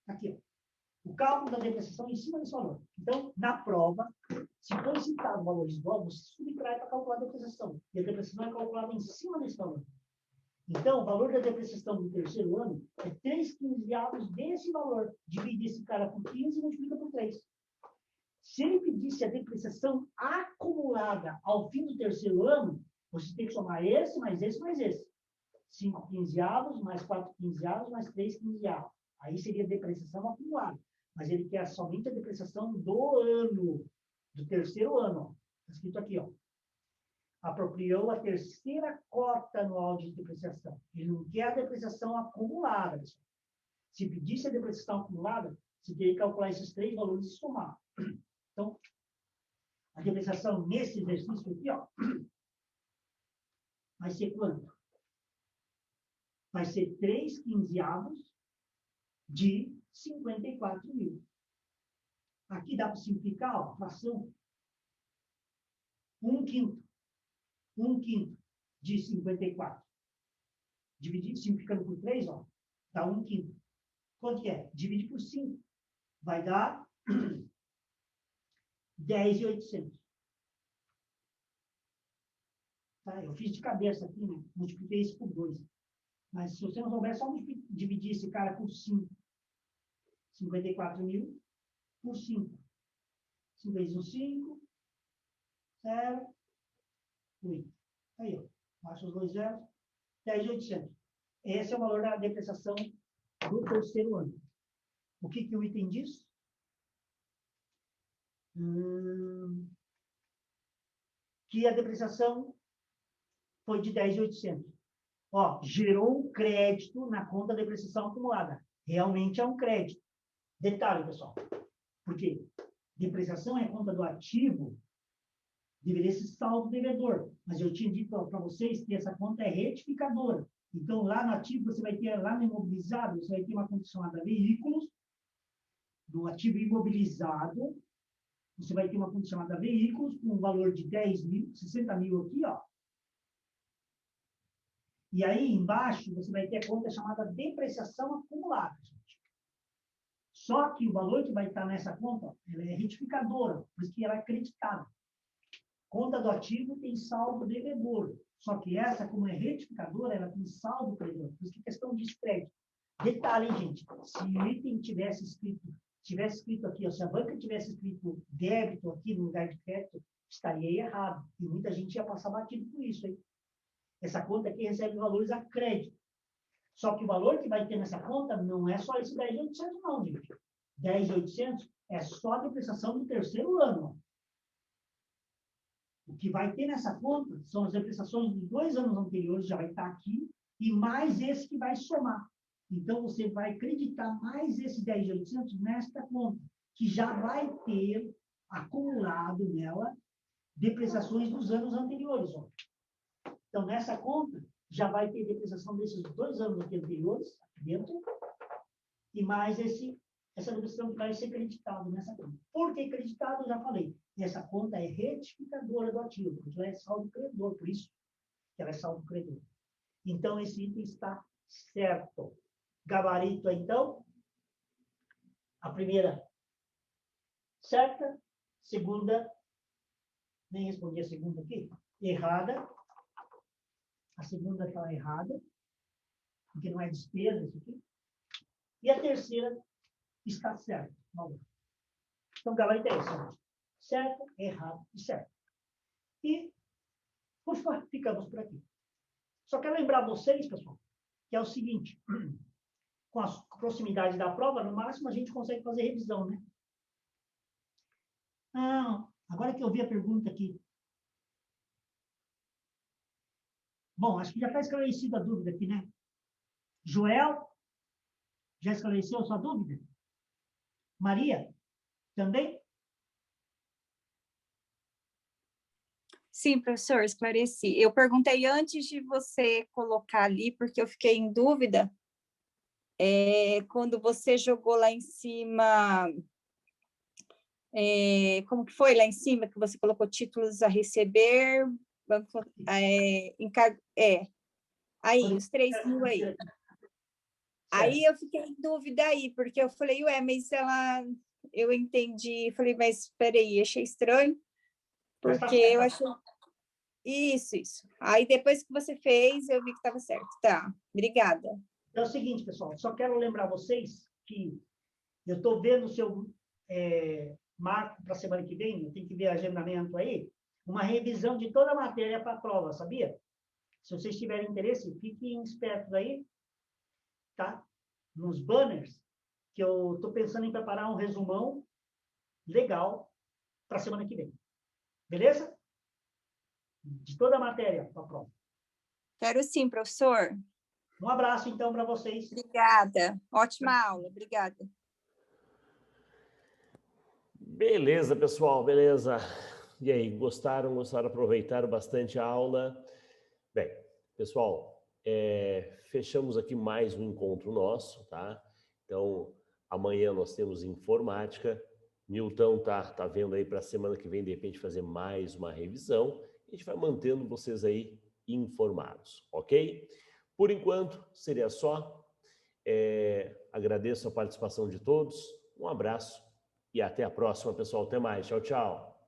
Aqui, ó. O cálculo da depreciação em cima desse valor. Então, na prova, se for citado o valor residual, você subtrai para calcular a depreciação. E a depreciação é calculada em cima desse valor. Então, o valor da depreciação do terceiro ano é 3 quinzeavos desse valor. Divide esse cara por 15 e multiplica por 3. Se ele pedisse a depreciação acumulada ao fim do terceiro ano, você tem que somar esse, mais esse, mais esse. 5 quinzeavos, mais 4 quinzeavos, mais 3 quinzeavos. Aí seria depreciação acumulada. Mas ele quer somente a depreciação do ano, do terceiro ano. Está escrito aqui, ó. Apropriou a terceira cota anual de depreciação. Ele não quer a depreciação acumulada. Pessoal. Se pedisse a depreciação acumulada, você teria que calcular esses 3 valores e somar. Então, a depreciação nesse exercício aqui, ó, vai ser quanto? Vai ser 3 quinzeavos de 54 mil. Aqui dá para simplificar, ó, fração. 1/5. 1/5 de 54. Dividir, simplificando por 3, ó, dá 1/5. Quanto que é? Divide por 5. Vai dar 10.800. Tá? Eu fiz de cabeça aqui, né? Multipliquei isso por 2. Mas se você não souber, é só dividir esse cara por 5. 54 mil por 5. 5 vezes 1, 5. 0. 8. Aí, ó. Baixa os 2 zeros. 10.800. Esse é o valor da depreciação do terceiro ano. O que, que o item diz? Que a depreciação foi de 10.800. Ó, gerou um crédito na conta de depreciação acumulada. Realmente é um crédito. Detalhe, pessoal. Por quê? Depreciação é conta do ativo, deveria ser saldo devedor. Mas eu tinha dito para vocês que essa conta é retificadora. Então, lá no ativo, você vai ter, lá no imobilizado, você vai ter uma conta chamada veículos, do ativo imobilizado, você vai ter uma conta chamada veículos, com um valor de 10 mil, 60 mil aqui, ó. E aí, embaixo, você vai ter a conta chamada depreciação acumulada, gente. Só que o valor que vai estar nessa conta, ela é retificadora, por isso que ela é creditada. Conta do ativo tem saldo devedor. Só que essa, como é retificadora, ela tem saldo credor. Por isso que é questão de crédito. Detalhe, gente. Se o item tivesse escrito aqui, ó, se a banca tivesse escrito débito aqui no lugar de crédito, estaria errado. E muita gente ia passar batido por isso, hein? Essa conta aqui recebe valores a crédito. Só que o valor que vai ter nessa conta não é só esse 10.800, não, gente. 10.800 é só a depreciação do terceiro ano. O que vai ter nessa conta são as depreciações dos 2 anos anteriores, já vai estar aqui, e mais esse que vai somar. Então, você vai acreditar mais esse 10.800 nesta conta, que já vai ter acumulado nela depreciações dos anos anteriores. Ó. Então, nessa conta, já vai ter depreciação desses 2 anos anteriores, aqui dentro, e mais essa depreciação que vai ser acreditado nessa conta. Por que acreditado? Eu já falei. Essa conta é retificadora do ativo, porque ela é saldo credor, por isso que ela é saldo credor. Então, esse item está certo. Gabarito, então, a primeira certa, segunda, nem respondi a segunda aqui, errada. A segunda está errada, porque não é despesa isso aqui. E a terceira está certa. Então, gabarito é esse. Certo, errado e certo. E, ufa, ficamos por aqui. Só quero lembrar vocês, pessoal, que é o seguinte, com a proximidade da prova, no máximo a gente consegue fazer revisão, né? Ah, agora que eu vi a pergunta aqui. Bom, acho que já está esclarecida a dúvida aqui, né? Joel, já esclareceu a sua dúvida? Maria, também? Sim, professor, esclareci. Eu perguntei antes de você colocar ali, porque eu fiquei em dúvida. Quando você jogou lá em cima, como que foi lá em cima, que você colocou títulos a receber, banco, aí, os 3.000 aí. Aí eu fiquei em dúvida aí, porque eu falei, ué, mas eu entendi, falei, mas espera aí, achei estranho, porque eu achei... Isso. Aí depois que você fez, eu vi que estava certo. Tá, obrigada. É o seguinte, pessoal, só quero lembrar vocês que eu estou vendo o seu marco para a semana que vem, eu tenho que ver agendamento aí, uma revisão de toda a matéria para a prova, sabia? Se vocês tiverem interesse, fiquem espertos aí, tá? Nos banners, que eu estou pensando em preparar um resumão legal para a semana que vem. Beleza? De toda a matéria para a prova. Quero sim, professor. Um abraço, então, para vocês. Obrigada. Ótima aula. Obrigada. Beleza, pessoal, beleza. E aí, gostaram? Aproveitaram bastante a aula? Bem, pessoal, fechamos aqui mais um encontro nosso, tá? Então, amanhã nós temos informática. Milton tá vendo aí para a semana que vem, de repente, fazer mais uma revisão. A gente vai mantendo vocês aí informados, ok? Por enquanto, seria só. Agradeço a participação de todos. Um abraço e até a próxima, pessoal. Até mais. Tchau, tchau.